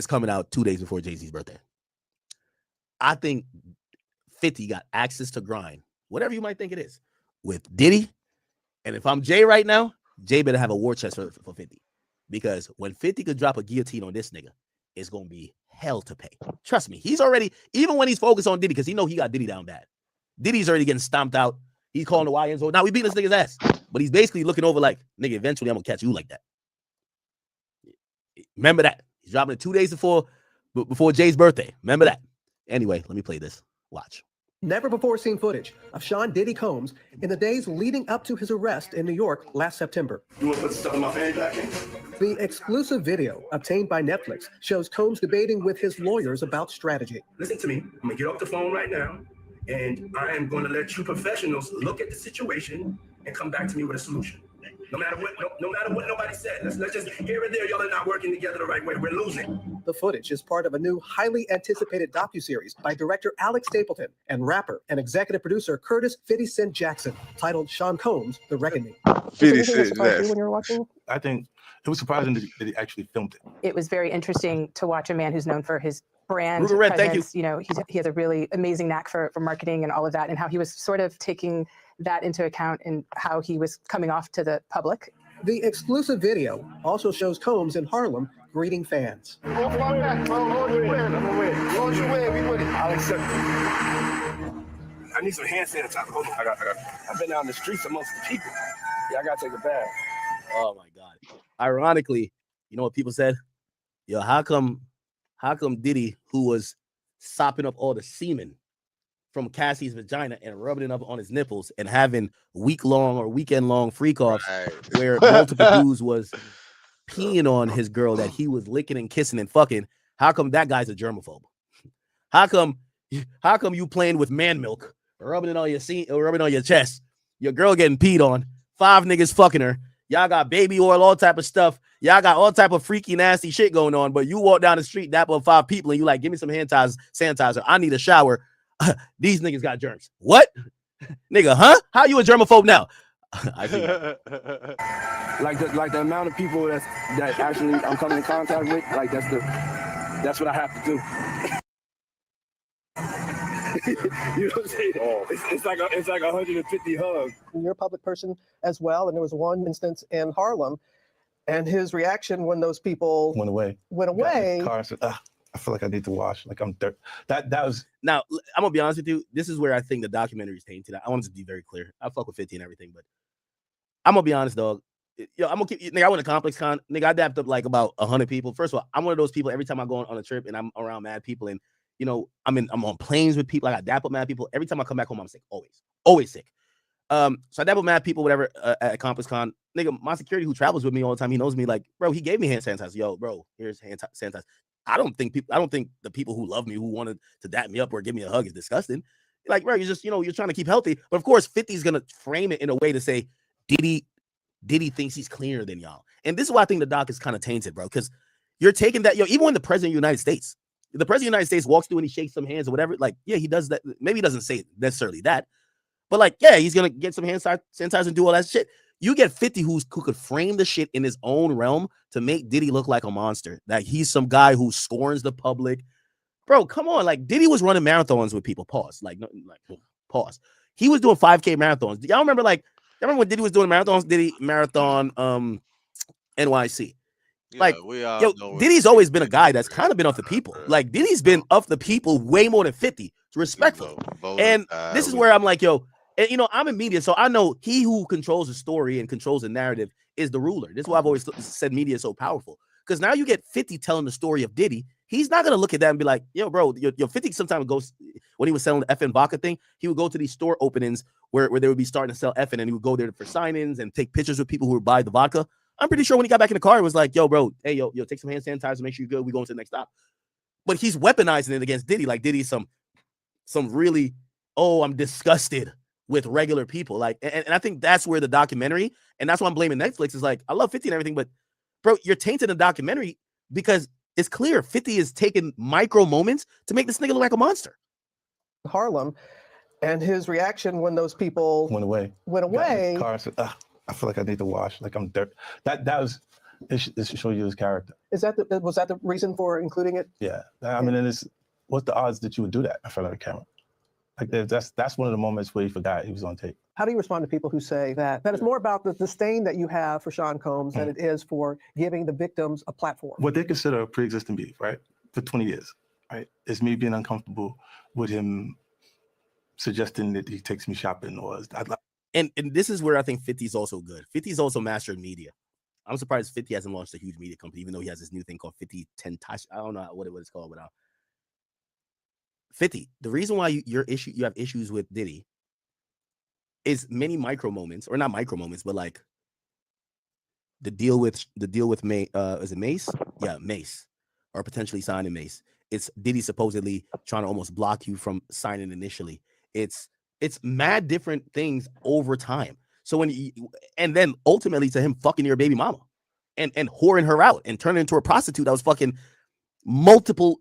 coming out 2 days before Jay-Z's birthday. I think 50 got access to grind, whatever you might think it is, with Diddy. And if I'm Jay right now, Jay better have a war chest for 50. Because when 50 could drop a guillotine on this nigga, it's going to be hell to pay. Trust me. He's already, even when he's focused on Diddy, because he know he got Diddy down bad. Diddy's already getting stomped out. He's calling the YNs. Now we beat this nigga's ass. But he's basically looking over like, nigga, eventually I'm going to catch you like that. Remember that. He's dropping it 2 days before Jay's birthday. Remember that. Anyway, let me play this. Watch. Never before seen footage of Sean Diddy Combs in the days leading up to his arrest in New York last September. You want to put stuff in my fanny back in? The exclusive video obtained by Netflix shows Combs debating with his lawyers about strategy. Listen to me. I'm going to get off the phone right now, and I am going to let you professionals look at the situation and come back to me with a solution. No matter what nobody said. Let's just here and there, y'all are not working together the right way. We're losing. The footage is part of a new, highly anticipated docuseries by director Alex Stapleton and rapper and executive producer Curtis 50 Cent Jackson, titled Sean Combs: The Reckoning. 50 Cent When you were watching, I think it was surprising that he actually filmed it. it was very interesting to watch a man who's known for his brand Ruger Red, thank you. presence. You know, he has a really amazing knack for marketing and all of that, and how he was sort of taking that into account in how he was coming off to the public. The exclusive video also shows Combs in Harlem greeting fans. I'll accept it. I need some hand sanitizer. Hold on. I got. I've been out in the streets amongst the people. Yeah, I gotta take a bath. Oh my God. Ironically, you know what people said? Yo, how come Diddy, who was sopping up all the semen from Cassie's vagina and rubbing it up on his nipples and having week-long or weekend-long freak-offs where multiple dudes was peeing on his girl that he was licking and kissing and fucking, how come that guy's a germaphobe? How come you playing with man milk, rubbing it on your chest, your girl getting peed on, 5 niggas fucking her, y'all got baby oil, all type of stuff, y'all got all type of freaky, nasty shit going on, but you walk down the street, dap up 5 people, and you like, give me some hand sanitizer, I need a shower. These niggas got germs. What? Nigga, huh? How you a germaphobe now? I think Like the amount of people that actually I'm coming in contact with, like that's what I have to do. You know what I'm saying? It's like 150 hugs. You're a public person as well, and there was one instance in Harlem, and his reaction when those people Went away. Car said, I feel like I need to wash. Like I'm dirt. That was. Now I'm gonna be honest with you. This is where I think the documentary is tainted. I want to be very clear. I fuck with 50 and everything, but I'm gonna be honest, dog. Yo, I'm gonna keep. Nigga, I went to Complex Con. Nigga, I dapped up like about 100 people. First of all, I'm one of those people. Every time I go on a trip and I'm around mad people, and you know, I'm on planes with people. I got dap up mad people. Every time I come back home, I'm sick. Always sick. So I dap up mad people, whatever, at Complex Con. Nigga, my security who travels with me all the time, he knows me. Like, bro, he gave me hand sanitizer. Yo, bro, here's hand sanitizer. I don't think the people who love me, who wanted to dap me up or give me a hug, is disgusting. Like, bro, you're just, you know, you're trying to keep healthy. But of course, 50's gonna frame it in a way to say Diddy thinks he's cleaner than y'all. And this is why I think the doc is kind of tainted, bro, because you're taking that, even when the president of the United States walks through and he shakes some hands or whatever, like, yeah, he does that. Maybe he doesn't say necessarily that, but like, yeah, he's gonna get some hand sanitizer and do all that shit. You get 50 who could frame the shit in his own realm to make Diddy look like a monster, that he's some guy who scorns the public. Bro, come on. Like, Diddy was running marathons with people. Pause. Pause. He was doing 5K marathons. Y'all remember, when Diddy was doing marathons? Diddy Marathon NYC. Yeah, like, we all yo, know Diddy's always been a guy that's kind of been off the people. Like, Diddy's been off the people way more than 50. It's respectful. And this is where I'm like, yo, and, you know, I'm in media, so I know he who controls the story and controls the narrative is the ruler. This is why I've always said media is so powerful. Because now you get 50 telling the story of Diddy. He's not going to look at that and be like, yo, bro, your 50 sometimes goes, when he was selling the effing vodka thing, he would go to these store openings where they would be starting to sell effing, and he would go there for sign-ins and take pictures with people who would buy the vodka. I'm pretty sure when he got back in the car, it was like, yo, bro, hey, yo, take some hand sanitizer, make sure you're good. We going to the next stop. but he's weaponizing it against Diddy. Like Diddy's some really, oh, I'm disgusted with regular people. Like, and I think that's where the documentary, and that's why I'm blaming Netflix, is like, I love 50 and everything, but bro, you're tainting the documentary because it's clear 50 is taking micro moments to make this nigga look like a monster. Harlem, and his reaction when those people went away. Got in the car and said, I feel like I need to wash, like I'm dirt. That was, it should show you his character. was that the reason for including it? Yeah, I mean, what's the odds that you would do that in front of the camera? Like that's one of the moments where he forgot he was on tape. How do you respond to people who say that it's more about the disdain that you have for Sean Combs than it is for giving the victims a platform? What they consider a pre-existing beef, right? For 20 years, right? Is me being uncomfortable with him suggesting that he takes me shopping, or and this is where I think 50's also good. 50's also mastered media. I'm surprised 50 hasn't launched a huge media company, even though he has this new thing called 50 Tentash. I don't know what it's called, but 50. The reason why you have issues with Diddy is many micro moments, or not micro moments, but like the deal with is it Mace? Yeah, Mace, or potentially signing Mace. It's Diddy supposedly trying to almost block you from signing initially. It's mad different things over time. So and then ultimately to him fucking your baby mama and whoring her out and turning into a prostitute that was fucking multiple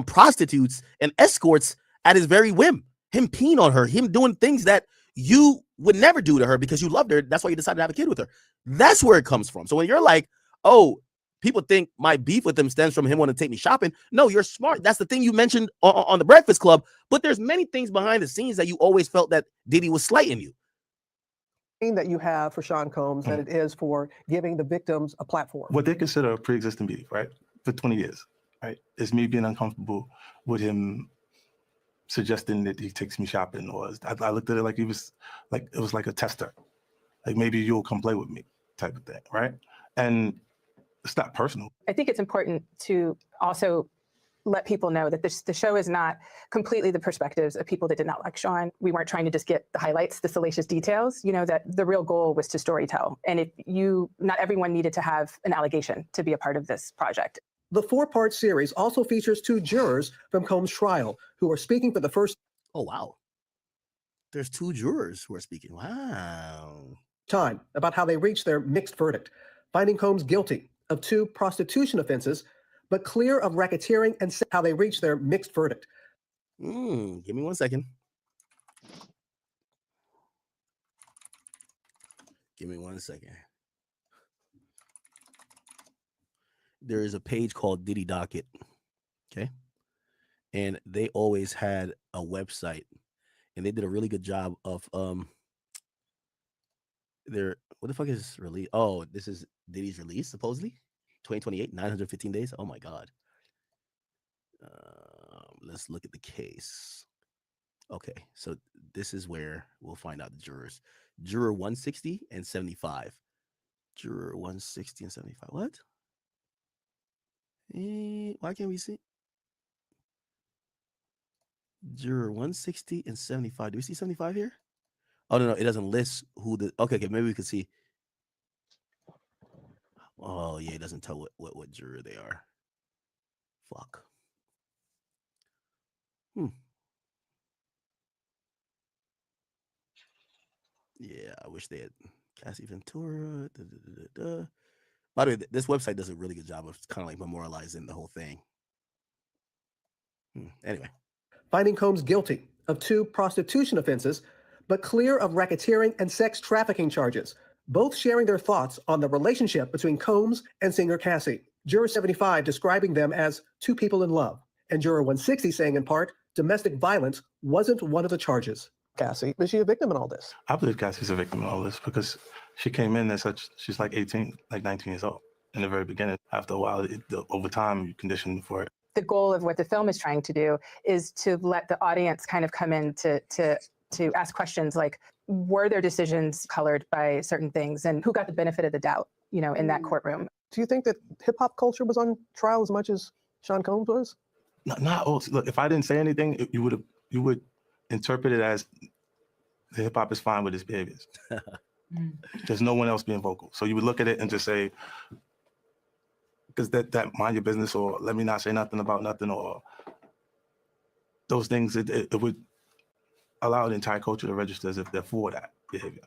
prostitutes and escorts at his very whim, him peeing on her, him doing things that you would never do to her because you loved her. That's why you decided to have a kid with her. That's where it comes from. So when you're like, oh, people think my beef with him stems from him wanting to take me shopping. No, you're smart. That's the thing you mentioned on the Breakfast Club. But there's many things behind the scenes that you always felt that Diddy was slighting you. That you have for Sean Combs than it is for giving the victims a platform. What they consider a pre-existing beef, right? For 20 years, right? Is me being uncomfortable with him suggesting that he takes me shopping, or I looked at it like it was like a tester, like maybe you'll come play with me type of thing, right? And it's not personal. I think it's important to also let people know that the show is not completely the perspectives of people that did not like Sean. We weren't trying to just get the highlights, the salacious details, that the real goal was to storytell. And not everyone needed to have an allegation to be a part of this project. The 4-part series also features 2 jurors from Combs' trial who are speaking for the first There's 2 jurors who are speaking. Wow. Time about how they reached their mixed verdict, finding Combs guilty of 2 prostitution offenses, but clear of racketeering, and how they reached their mixed verdict. Give me 1 second. Give me 1 second. There is a page called Diddy Docket. Okay. And they always had a website, and they did a really good job of what the fuck is release? Oh, this is Diddy's release, supposedly 2028, 915 days. Oh my god. Let's look at the case. Okay, so this is where we'll find out the jurors. Juror 160 and 75. Juror 160 and 75. What? Why can't we see? Juror 160 and 75. Do we see 75 here? Oh, no, it doesn't list who the... Okay, maybe we can see. Oh, yeah, it doesn't tell what juror they are. Fuck. Yeah, I wish they had Cassie Ventura. By the way, this website does a really good job of kind of like memorializing the whole thing. Anyway. Finding Combs guilty of 2 prostitution offenses, but clear of racketeering and sex trafficking charges, both sharing their thoughts on the relationship between Combs and singer Cassie. Juror 75 describing them as 2 people in love, and Juror 160 saying in part, domestic violence wasn't one of the charges. Cassie, was she a victim in all this? I believe Cassie's a victim in all this because she came in she's like 18, like 19 years old in the very beginning. After a while, over time, you condition for it. The goal of what the film is trying to do is to let the audience kind of come in to ask questions like, were their decisions colored by certain things, and who got the benefit of the doubt, in that courtroom? Do you think that hip hop culture was on trial as much as Sean Combs was? Not all. Look, if I didn't say anything, you would interpret it as the hip hop is fine with his behaviors. There's no one else being vocal. So you would look at it and just say, because that mind your business, or let me not say nothing about nothing, or those things, it would allow the entire culture to register as if they're for that behavior.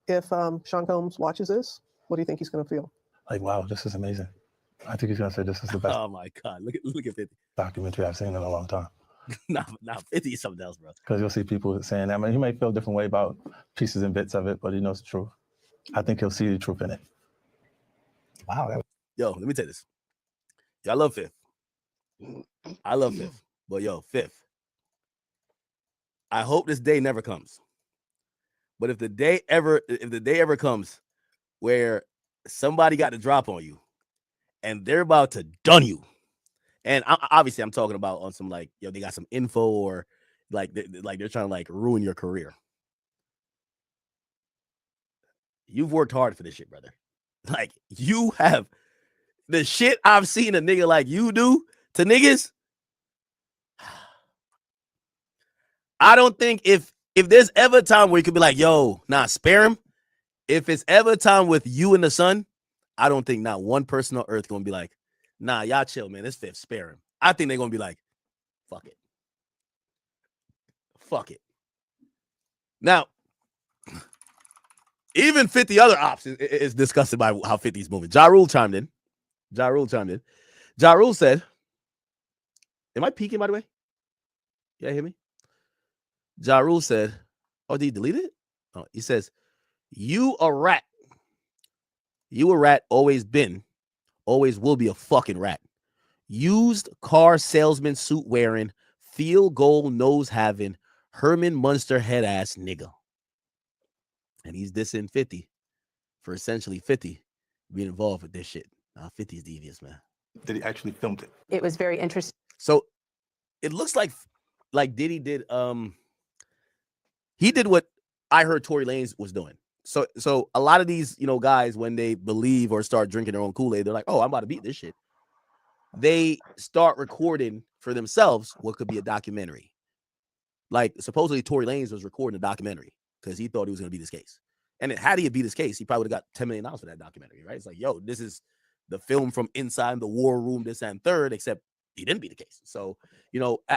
If Sean Combs watches this, what do you think he's going to feel? Like, wow, this is amazing. I think he's going to say this is the best Oh my God, look at 50. documentary I've seen in a long time. Nah, 50 is something else, bro. Because you'll see people saying that. I mean, he may feel a different way about pieces and bits of it, but he knows the truth. I think he'll see the truth in it. Wow. Yo, let me tell you this. Yo, I love Fifth. I love Fifth. But yo, Fifth, I hope this day never comes. But if the day ever comes where somebody got the drop on you and they're about to dun you, and obviously I'm talking about on some like, yo, they got some info, or like they're trying to like ruin your career. You've worked hard for this shit, brother. Like, you have the shit I've seen a nigga like you do to niggas. I don't think if there's ever a time where you could be like, yo, nah, spare him. If it's ever a time with you and the son, I don't think not one person on earth gonna be like, nah, y'all chill, man. This Fifth, spare him. I think they're gonna be like, fuck it. Fuck it. Now, even 50 other ops is disgusted by how 50's moving. Ja Rule chimed in. Ja Rule said, am I peeking, by the way? Yeah, hear me? Ja Rule said, oh, did he delete it? Oh, he says, you a rat. You a rat, always been, always will be a fucking rat. Used car salesman suit wearing, field goal nose having, Herman Munster head ass nigga. And he's dissing 50 for essentially 50 being involved with this shit. 50 is devious, man. That he actually filmed it. It was very interesting. So it looks like Diddy did he did what I heard Tory Lanez was doing. So a lot of these, guys, when they believe or start drinking their own Kool-Aid, they're like, oh, I'm about to beat this shit. They start recording for themselves what could be a documentary. Like, supposedly Tory Lanez was recording a documentary because he thought he was going to beat this case. And had he beat this case, he probably would have got $10 million for that documentary, right? It's like, yo, this is the film from inside the war room, this and third, except he didn't beat the case. So,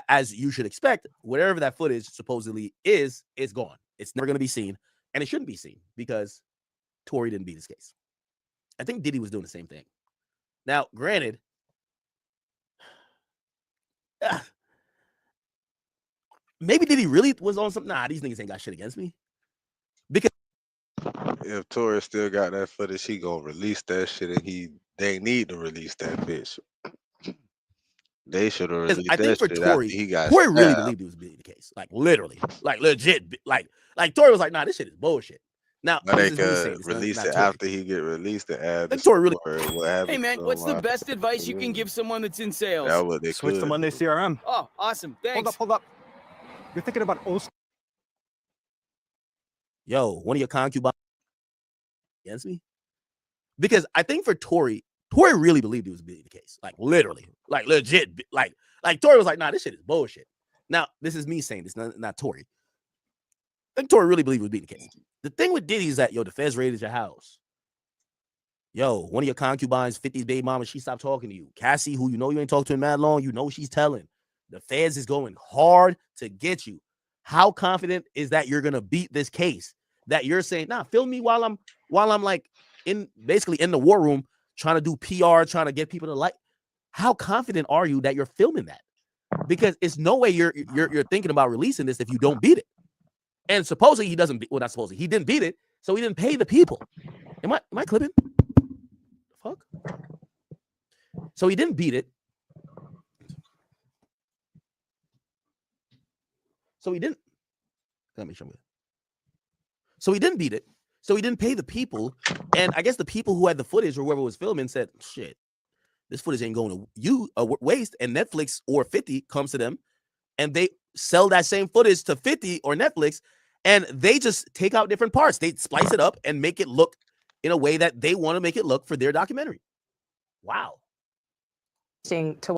as you should expect, whatever that footage supposedly is, it's gone. It's never going to be seen, and it shouldn't be seen because Tory didn't beat his case. I think Diddy was doing the same thing. Now, granted, maybe Diddy really was on something. Nah, these niggas ain't got shit against me. Because if Tory still got that footage, he gonna release that shit, and they need to release that bitch. They should have released I think that for shit Tory, after he got Tory really stabbed. believed he was beating the case. Like, literally. Like, legit. Like Tory was like, nah, this shit is bullshit. Now, Now this they is me saying could this, release not it Tory. after he get released and add the Think Tory really- story, what happened Hey man, to what's him the best advice you can give someone that's in sales? That's what they Switch could to Monday do. CRM. Oh, awesome. Thanks. Hold up. You're thinking about Yo, one of your concubines against me? Because I think for Tory really believed he was beating the case. Like, literally. Like, legit. Like Tory was like, nah, this shit is bullshit. Now, this is me saying this, not Tory. I think Tory really believed he was beating the case. The thing with Diddy is that, yo, the feds raided your house. Yo, one of your concubines, 50's baby mama, she stopped talking to you. Cassie, who you ain't talked to in mad long, she's telling. The feds is going hard to get you. How confident is that you're gonna beat this case? That you're saying, nah, film me while I'm like basically in the war room trying to do PR, trying to get people to like. How confident are you that you're filming that? Because it's no way you're thinking about releasing this if you don't beat it. And supposedly he doesn't. Well, not supposedly he didn't beat it, so he didn't pay the people. Am I clipping? The fuck. So he didn't beat it. So he didn't. Let me show you. So he didn't beat it. So he didn't pay the people. And I guess the people who had the footage or whoever was filming said, shit, this footage ain't going to waste. And Netflix or 50 comes to them and they sell that same footage to 50 or Netflix. And they just take out different parts. They splice it up and make it look in a way that they want to make it look for their documentary. Wow.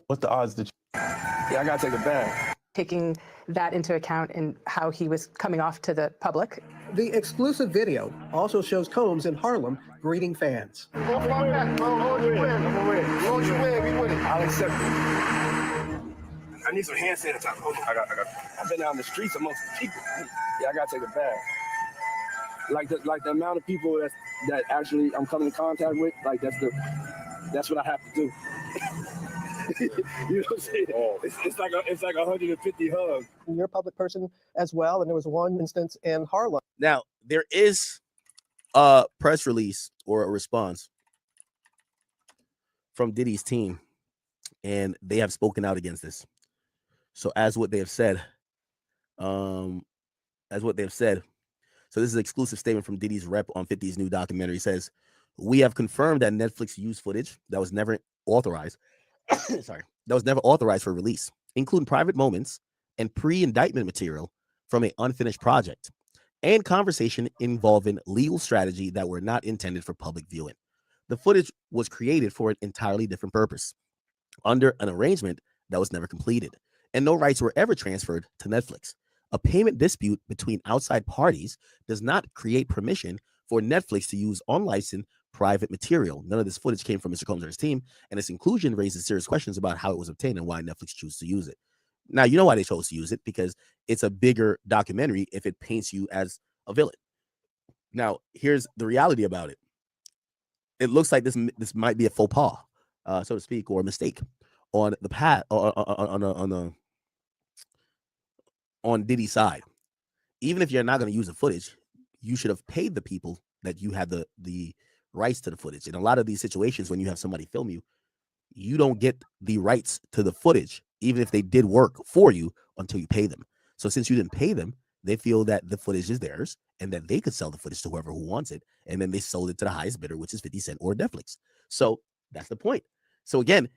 What's the odds that Yeah, I gotta take a bag. Taking that into account and how he was coming off to the public The exclusive video also shows Combs in Harlem greeting fans. I'll accept it. I need some hand sanitizer. Hold on. I got. I've been out in the streets amongst the people. Yeah, I gotta take a bath. Like the amount of people that actually I'm coming in contact with, like that's what I have to do. You know what I'm saying? It's like 150 hugs. You're a public person as well, and there was one instance in Harlem. Now, there is a press release or a response from Diddy's team, and they have spoken out against this. So as what they have said, so this is an exclusive statement from Diddy's rep on 50's new documentary. It says, "We have confirmed that Netflix used footage that was never authorized, that was never authorized for release, including private moments and pre-indictment material from an unfinished project and conversation involving legal strategy that were not intended for public viewing. The footage was created for an entirely different purpose, under an arrangement that was never completed, and no rights were ever transferred to Netflix. A payment dispute between outside parties does not create permission for Netflix to use unlicensed private material. None of this footage came from Mr. Combs or his team, and its inclusion raises serious questions about how it was obtained and why Netflix chose to use it." Now, you know why they chose to use it, because it's a bigger documentary if it paints you as a villain. Now, here's the reality about it. It looks like this might be a faux pas, so to speak, or a mistake on the path on Diddy's side. Even if you're not going to use the footage, you should have paid the people that you had the rights to the footage. In a lot of these situations, when you have somebody film you, you don't get the rights to the footage, even if they did work for you, until you pay them. So since you didn't pay them, they feel that the footage is theirs and that they could sell the footage to whoever who wants it. And then they sold it to the highest bidder, which is 50 Cent or Netflix. So that's the point. So again,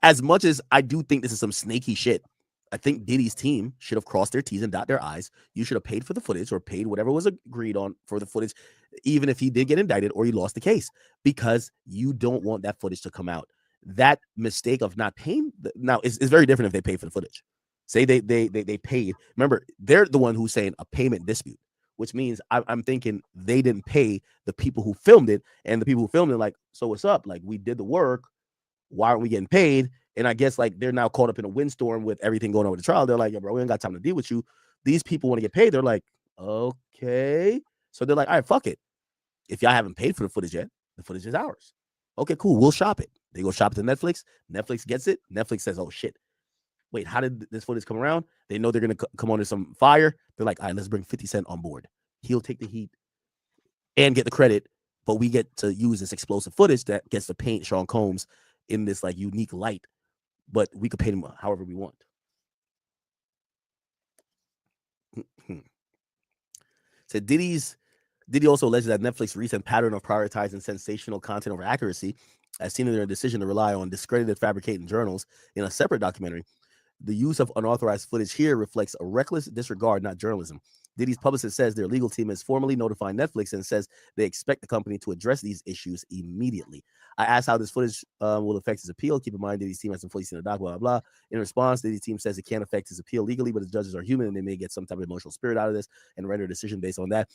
as much as I do think this is some snaky shit, I think Diddy's team should have crossed their T's and dot their I's. You should have paid for the footage or paid whatever was agreed on for the footage, even if he did get indicted or he lost the case, because you don't want that footage to come out. That mistake of not paying now is very different if they pay for the footage. Say they paid. Remember, they're the one who's saying a payment dispute, which means I'm thinking they didn't pay the people who filmed it, and the people who filmed it like, so what's up? Like, we did the work. Why aren't we getting paid? And I guess like they're now caught up in a windstorm with everything going on with the trial. They're like, "Yo, bro, we ain't got time to deal with you." These people want to get paid. They're like, okay. So they're like, all right, fuck it. If y'all haven't paid for the footage yet, the footage is ours. Okay, cool. We'll shop it. They go shop it to Netflix. Netflix gets it. Netflix says, oh shit. Wait, how did this footage come around? They know they're going to come under some fire. They're like, all right, let's bring 50 Cent on board. He'll take the heat and get the credit, but we get to use this explosive footage that gets to paint Sean Combs in this like unique light, but we could paint him however we want. So Diddy also alleged that Netflix's recent pattern of prioritizing sensational content over accuracy, as seen in their decision to rely on discredited fabricating journals in a separate documentary. The use of unauthorized footage here reflects a reckless disregard, not journalism. Diddy's publicist says their legal team has formally notified Netflix and says they expect the company to address these issues immediately. I asked how this footage will affect his appeal. Keep in mind, Diddy's team hasn't fully seen the doc, blah, blah, blah. In response, Diddy's team says it can't affect his appeal legally, but the judges are human and they may get some type of emotional spirit out of this and render a decision based on that.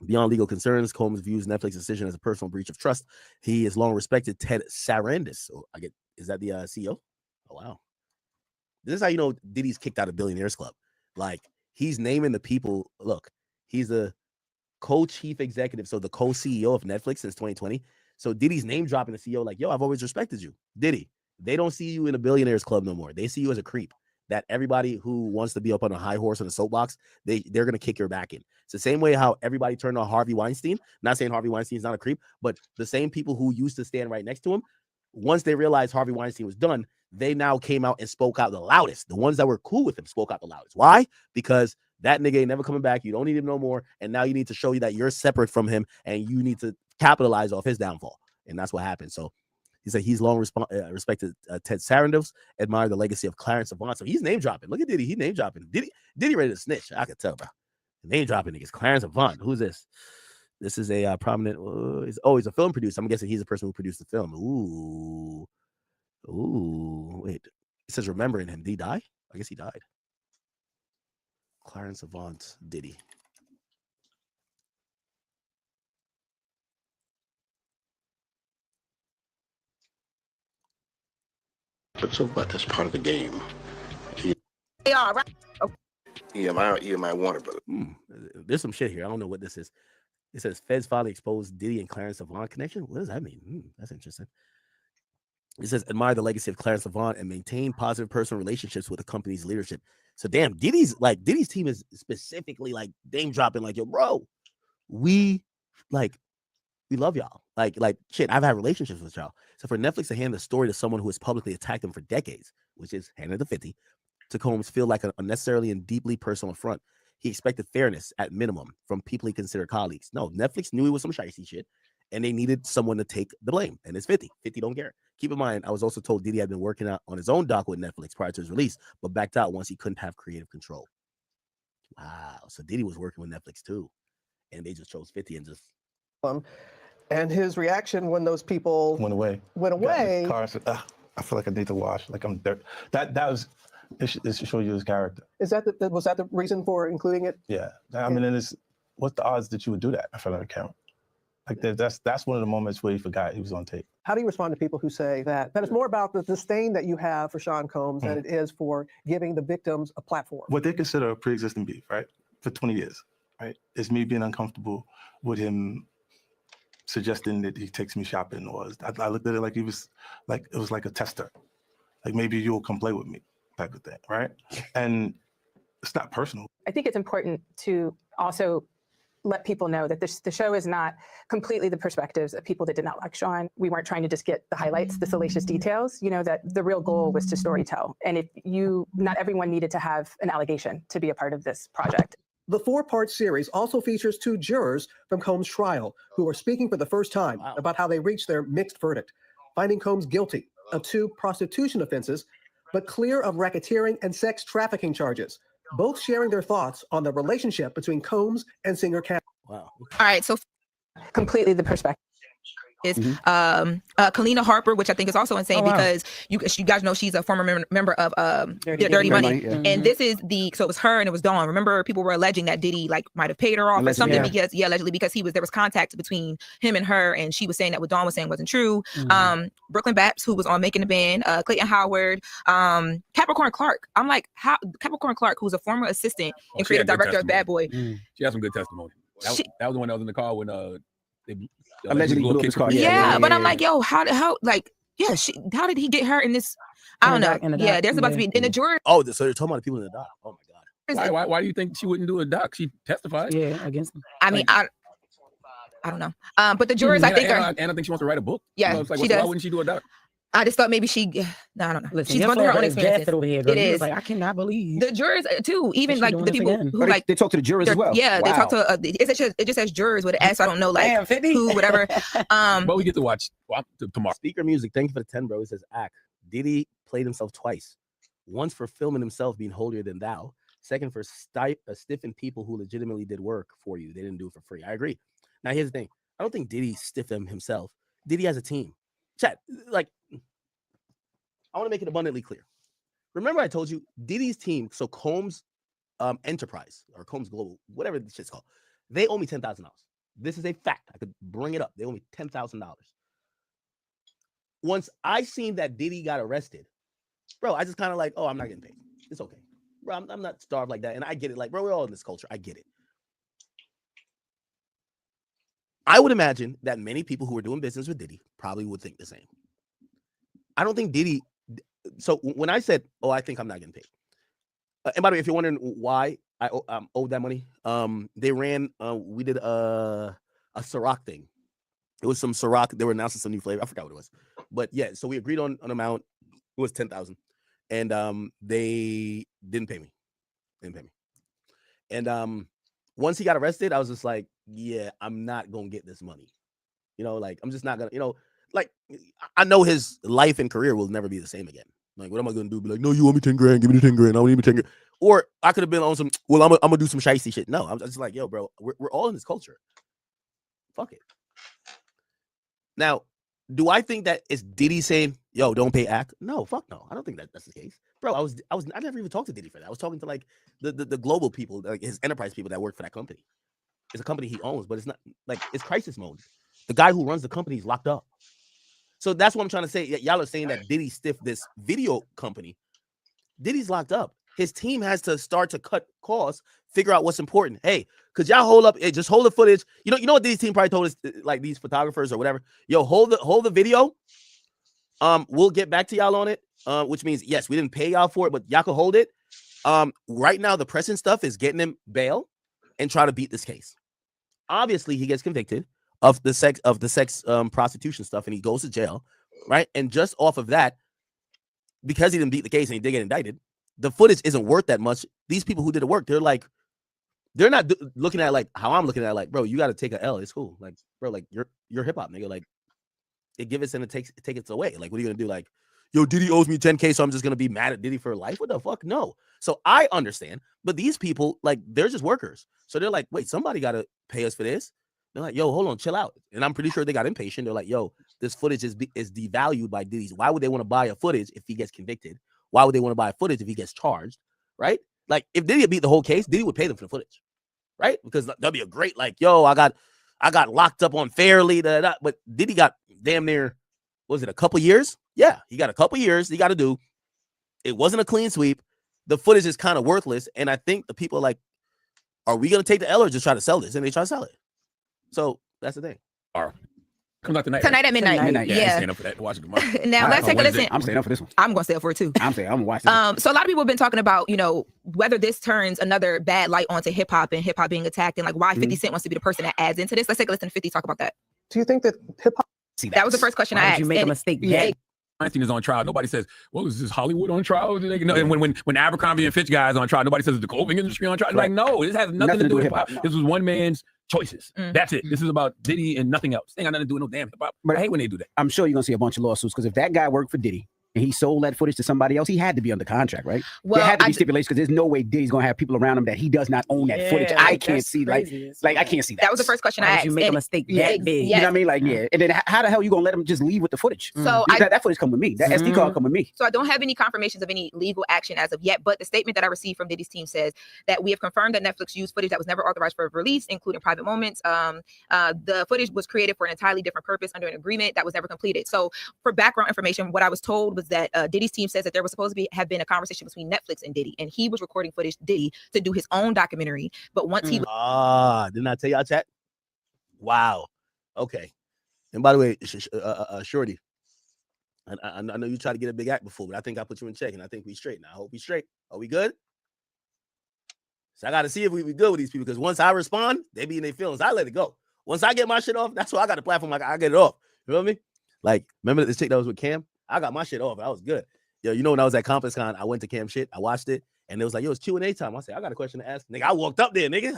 Beyond legal concerns, Combs views Netflix's decision as a personal breach of trust. He has long respected Ted Sarandos. So is that the CEO? Oh, wow. This is how you know Diddy's kicked out of Billionaires Club. Like, he's naming the people. Look, he's the co-chief executive, so the co-CEO of Netflix since 2020. So Diddy's name dropping the CEO like, yo, I've always respected you. Diddy, they don't see you in a Billionaires Club no more. They see you as a creep. That everybody who wants to be up on a high horse on a soapbox, they're going to kick your back in. It's the same way how everybody turned on Harvey Weinstein. Not saying Harvey Weinstein's not a creep, but the same people who used to stand right next to him, once they realized Harvey Weinstein was done, they now came out and spoke out the loudest. The ones that were cool with him spoke out the loudest. Why? Because that nigga ain't never coming back. You don't need him no more. And now you need to show you that you're separate from him and you need to capitalize off his downfall. And that's what happened. So he said he's long respected Ted Sarandos, admired the legacy of Clarence Avant. So he's name dropping. Look at Diddy. He name dropping. Diddy ready to snitch. I could tell, bro. Name dropping niggas. Clarence Avant. Who's this? This is a prominent. He's a film producer. I'm guessing he's the person who produced the film. Ooh. Wait. It says remembering him. Did he die? I guess he died. Clarence Avant. Diddy. But so what? That's part of the game. They are, right? Okay. EMI Warner Brothers. There's some shit here. I don't know what this is. It says Feds finally exposed Diddy and Clarence Avant connection. What does that mean? That's interesting. It says admire the legacy of Clarence Avant and maintain positive personal relationships with the company's leadership. So damn, Diddy's team is specifically like name dropping, like, yo, bro, we love y'all. Like shit, I've had relationships with y'all. So for Netflix to hand the story to someone who has publicly attacked them for decades, which is handed to 50, to Combs feel like an unnecessarily and deeply personal affront. He expected fairness at minimum from people he considered colleagues. No, Netflix knew it was some shicey shit, and they needed someone to take the blame. And it's 50. 50 don't care. Keep in mind, I was also told Diddy had been working out on his own doc with Netflix prior to his release, but backed out once he couldn't have creative control. Wow. So Diddy was working with Netflix too, and they just chose 50 and just. And his reaction when those people went away. Car said, I feel like I need to wash. Like I'm dirt. That was. It should show you his character. Was that the reason for including it? Yeah. I mean, what's the odds that you would do that in front of a camera? Like that's one of the moments where he forgot he was on tape. How do you respond to people who say that it's more about the disdain that you have for Sean Combs than it is for giving the victims a platform? What they consider a pre-existing beef, right? For 20 years, right? It's me being uncomfortable with him suggesting that he takes me shopping, or I looked at it like it was like a tester. Like maybe you'll come play with me type of thing, right? And it's not personal. I think it's important to also let people know that the show is not completely the perspectives of people that did not like Sean. We weren't trying to just get the highlights, the salacious details, that the real goal was to storytell. And not everyone needed to have an allegation to be a part of this project. The 4-part series also features 2 jurors from Combs' trial who are speaking for the first time about how they reached their mixed verdict, finding Combs guilty of 2 prostitution offenses, but clear of racketeering and sex trafficking charges, both sharing their thoughts on the relationship between Combs and singer Cassie. Wow. All right, so completely the perspective is Kalina Harper, which I think is also insane because you guys know she's a former member of Dirty Money. And this is so it was her and it was Dawn. Remember, people were alleging that Diddy might have paid her off or something because allegedly because there was contact between him and her, and she was saying that what Dawn was saying wasn't true. Brooklyn Baps, who was on Making the Band, Clayton Howard, Capricorn Clark. I'm like, how Capricorn Clark, who's a former assistant and creative director of Bad Boy. She has some good testimony. That was the one that was in the car when they allegedly blew up his car. Yeah, but I'm like, yo, how did he get her in this? I don't know. Yeah, there's about to be in the jury. Oh, so you're talking about the people in the dock. Oh my God. Why do you think she wouldn't do a doc? She testified. Yeah, against him. I mean, I don't know. But the jurors, I think, and I think she wants to write a book. Yeah, she does. Why wouldn't she do a doc? I just thought maybe I don't know. Listen, she's going through her own experiences. Over here, girl. It is. Like, I cannot believe the jurors too. Even like the people who they talk to the jurors as well. Yeah, they talk to. It just says jurors with an S. I don't know, like who, whatever. But we get to watch tomorrow. Speaker Music, thank you for the 10, bro. It says act. Diddy played himself twice. Once for filming himself being holier than thou. Second for stiffing people who legitimately did work for you. They didn't do it for free. I agree. Now here's the thing. I don't think Diddy stiffed him himself. Diddy has a team. Chat, like, I want to make it abundantly clear. Remember I told you Diddy's team, so Combs Enterprise or Combs Global, whatever this shit's called, they owe me $10,000. This is a fact. I could bring it up. They owe me $10,000. Once I seen that Diddy got arrested, bro, I just kind of like, oh, I'm not getting paid. It's okay. Bro, I'm not starved like that. And I get it. Like, bro, we're all in this culture. I get it. I would imagine that many people who are doing business with Diddy probably would think the same. I don't think Diddy. So when I said, oh, I think I'm not getting paid. And by the way, if you're wondering why I owed that money, they ran, we did a Ciroc thing. It was some Ciroc. They were announcing some new flavor. I forgot what it was. But yeah, so we agreed on an amount. It was $10,000. And they didn't pay me. And once he got arrested, I was just like, yeah, I'm not going to get this money. Like, I'm just not going to, like, I know his life and career will never be the same again. Like, what am I going to do? Be like, no, you owe me 10 grand. Give me the 10 grand. I don't need me 10 grand. Or I could have been on some, well, I'm going to do some shicey shit. No, I'm just like, yo, bro, we're all in this culture. Fuck it. Now, do I think that it's Diddy saying, yo, don't pay act? No, fuck no. I don't think that's the case. Bro, I never even talked to Diddy for that. I was talking to like the global people, like his enterprise people that work for that company. It's a company he owns, but it's not like it's crisis mode. The guy who runs the company is locked up. So that's what I'm trying to say. Y'all are saying that Diddy stiffed this video company. Diddy's locked up. His team has to start to cut costs, figure out what's important. Hey, could y'all hold up? Just hold the footage. You know what Diddy's team probably told us, like these photographers or whatever. Yo, hold the video. We'll get back to y'all on it. Which means yes, we didn't pay y'all for it, but y'all can hold it. Right now the pressing stuff is getting him bail and try to beat this case. Obviously, he gets convicted of the sex prostitution stuff, and he goes to jail, right? And just off of that, because he didn't beat the case and he did get indicted, the footage isn't worth that much. These people who did the work, they're not looking at it like how I'm looking at it, like, bro, you got to take a L. It's cool, like, bro, like you're hip hop nigga, like it give us and it take it away. Like, what are you gonna do? Like, yo, Diddy owes me 10K, so I'm just gonna be mad at Diddy for life? What the fuck? No. So I understand, but these people, like, they're just workers. So they're like, wait, somebody gotta pay us for this. They're like, yo, hold on, chill out. And I'm pretty sure they got impatient. They're like, yo, this footage is devalued by Diddy's. Why would they want to buy a footage if he gets convicted? Why would they want to buy a footage if he gets charged? Right? Like, if Diddy had beat the whole case, Diddy would pay them for the footage, right? Because that'd be a great, like, yo, I got locked up unfairly, but Diddy got damn near, was it a couple years? Yeah, he got a couple years. He got to do. It wasn't a clean sweep. The footage is kind of worthless, and I think the people are like, are we gonna take the L or just try to sell this? And they try to sell it. So that's the thing. Comes out tonight. Tonight at midnight. Yeah. Yeah. Staying up for that. Watch it tomorrow. Now let's take a listen. I'm staying up for this one. I'm gonna stay up for it too. I'm gonna watch this. So a lot of people have been talking about, whether this turns another bad light onto hip hop and hip hop being attacked, and like why 50 Cent wants to be the person that adds into this. Let's take a listen to 50 talk about that. Do you think that hip hop? That was the first question I asked. Did you make a mistake? Yeah. Weinstein is on trial. Nobody says, well, is this Hollywood on trial? And when Abercrombie and Fitch guys on trial, nobody says, is the clothing industry on trial? Like, no, this has nothing to do with hip hop. This was one man's choices. That's it. This is about Diddy and nothing else. They ain't got nothing to do with no damn hip hop. But I hate when they do that. I'm sure you're gonna see a bunch of lawsuits because if that guy worked for Diddy and he sold that footage to somebody else, he had to be under contract, right? Well, there had to be stipulations because there's no way Diddy's gonna have people around him that he does not own that footage. I can't see like I can't see that. That was the first question I asked. Did you make a mistake that big? You know what I mean? Like, yeah. And then how the hell you gonna let him just leave with the footage? So that footage come with me. That SD card come with me. So I don't have any confirmations of any legal action as of yet, but the statement that I received from Diddy's team says that we have confirmed that Netflix used footage that was never authorized for release, including private moments. The footage was created for an entirely different purpose under an agreement that was never completed. So for background information, what I was told was that Diddy's team says that there was supposed to have been a conversation between Netflix and Diddy, and he was recording footage Diddy to do his own documentary. But once he didn't I tell y'all, chat? Wow. Okay. And by the way, Shorty, I know you tried to get a big act before, but I think I put you in check, and I think we straight now. I hope we straight. Are we good? So I got to see if we good with these people, because once I respond, they be in their feelings. I let it go. Once I get my shit off, that's why I got the platform. Like, I get it off. You know what I mean? Like, remember this chick that was with Cam? I got my shit off. That was good. Yo, when I was at ComplexCon, I went to Cam shit. I watched it, and it was like, yo, it's Q&A time. I said, I got a question to ask. Nigga, I walked up there, nigga.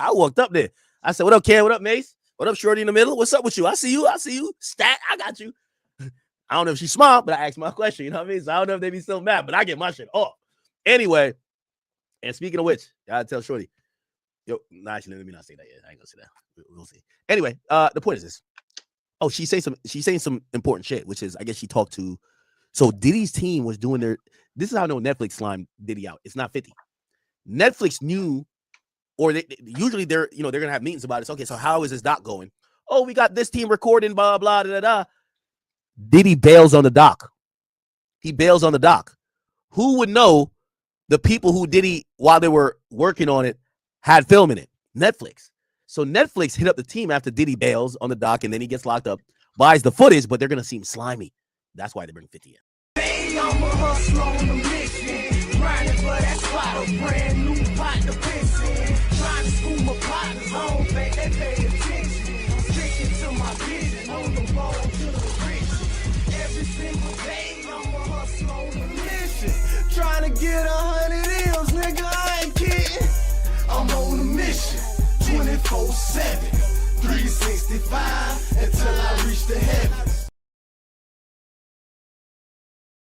I said, what up, Cam? What up, Mace? What up, Shorty in the middle? What's up with you? I see you. Stat, I got you. I don't know if she's smart, but I asked my question. You know what I mean? So I don't know if they be so mad, but I get my shit off. Anyway, and speaking of which, I gotta tell Shorty. Yo, actually, let me not say that yet. I ain't gonna say that. We'll see. Anyway, the point is this. Oh, she's saying some important shit, which is, I guess she talked to. So Diddy's team was doing this is how I know Netflix slimed Diddy out. It's not 50. Netflix knew, or usually they're gonna have meetings about it. Okay, so how is this doc going? Oh, we got this team recording, blah, blah, da, da, da. Diddy bails on the doc. He bails on the doc. Who would know the people who Diddy, while they were working on it, had film in it? Netflix. So Netflix hit up the team after Diddy bails on the doc, and then he gets locked up, buys the footage, but they're going to seem slimy. That's why they bring 50 in. Hey, I'm a hustler on a mission, grinding for that spot, a brand new pot to piss in. Trying to school my partners, I don't think they pay attention. I'm sticking to my vision, on the road to the riches. Every single day, I'm a hustler on a mission, trying to get 100 M's, nigga, I ain't kidding. I'm on a mission, 24/7, 365, until I reach the head.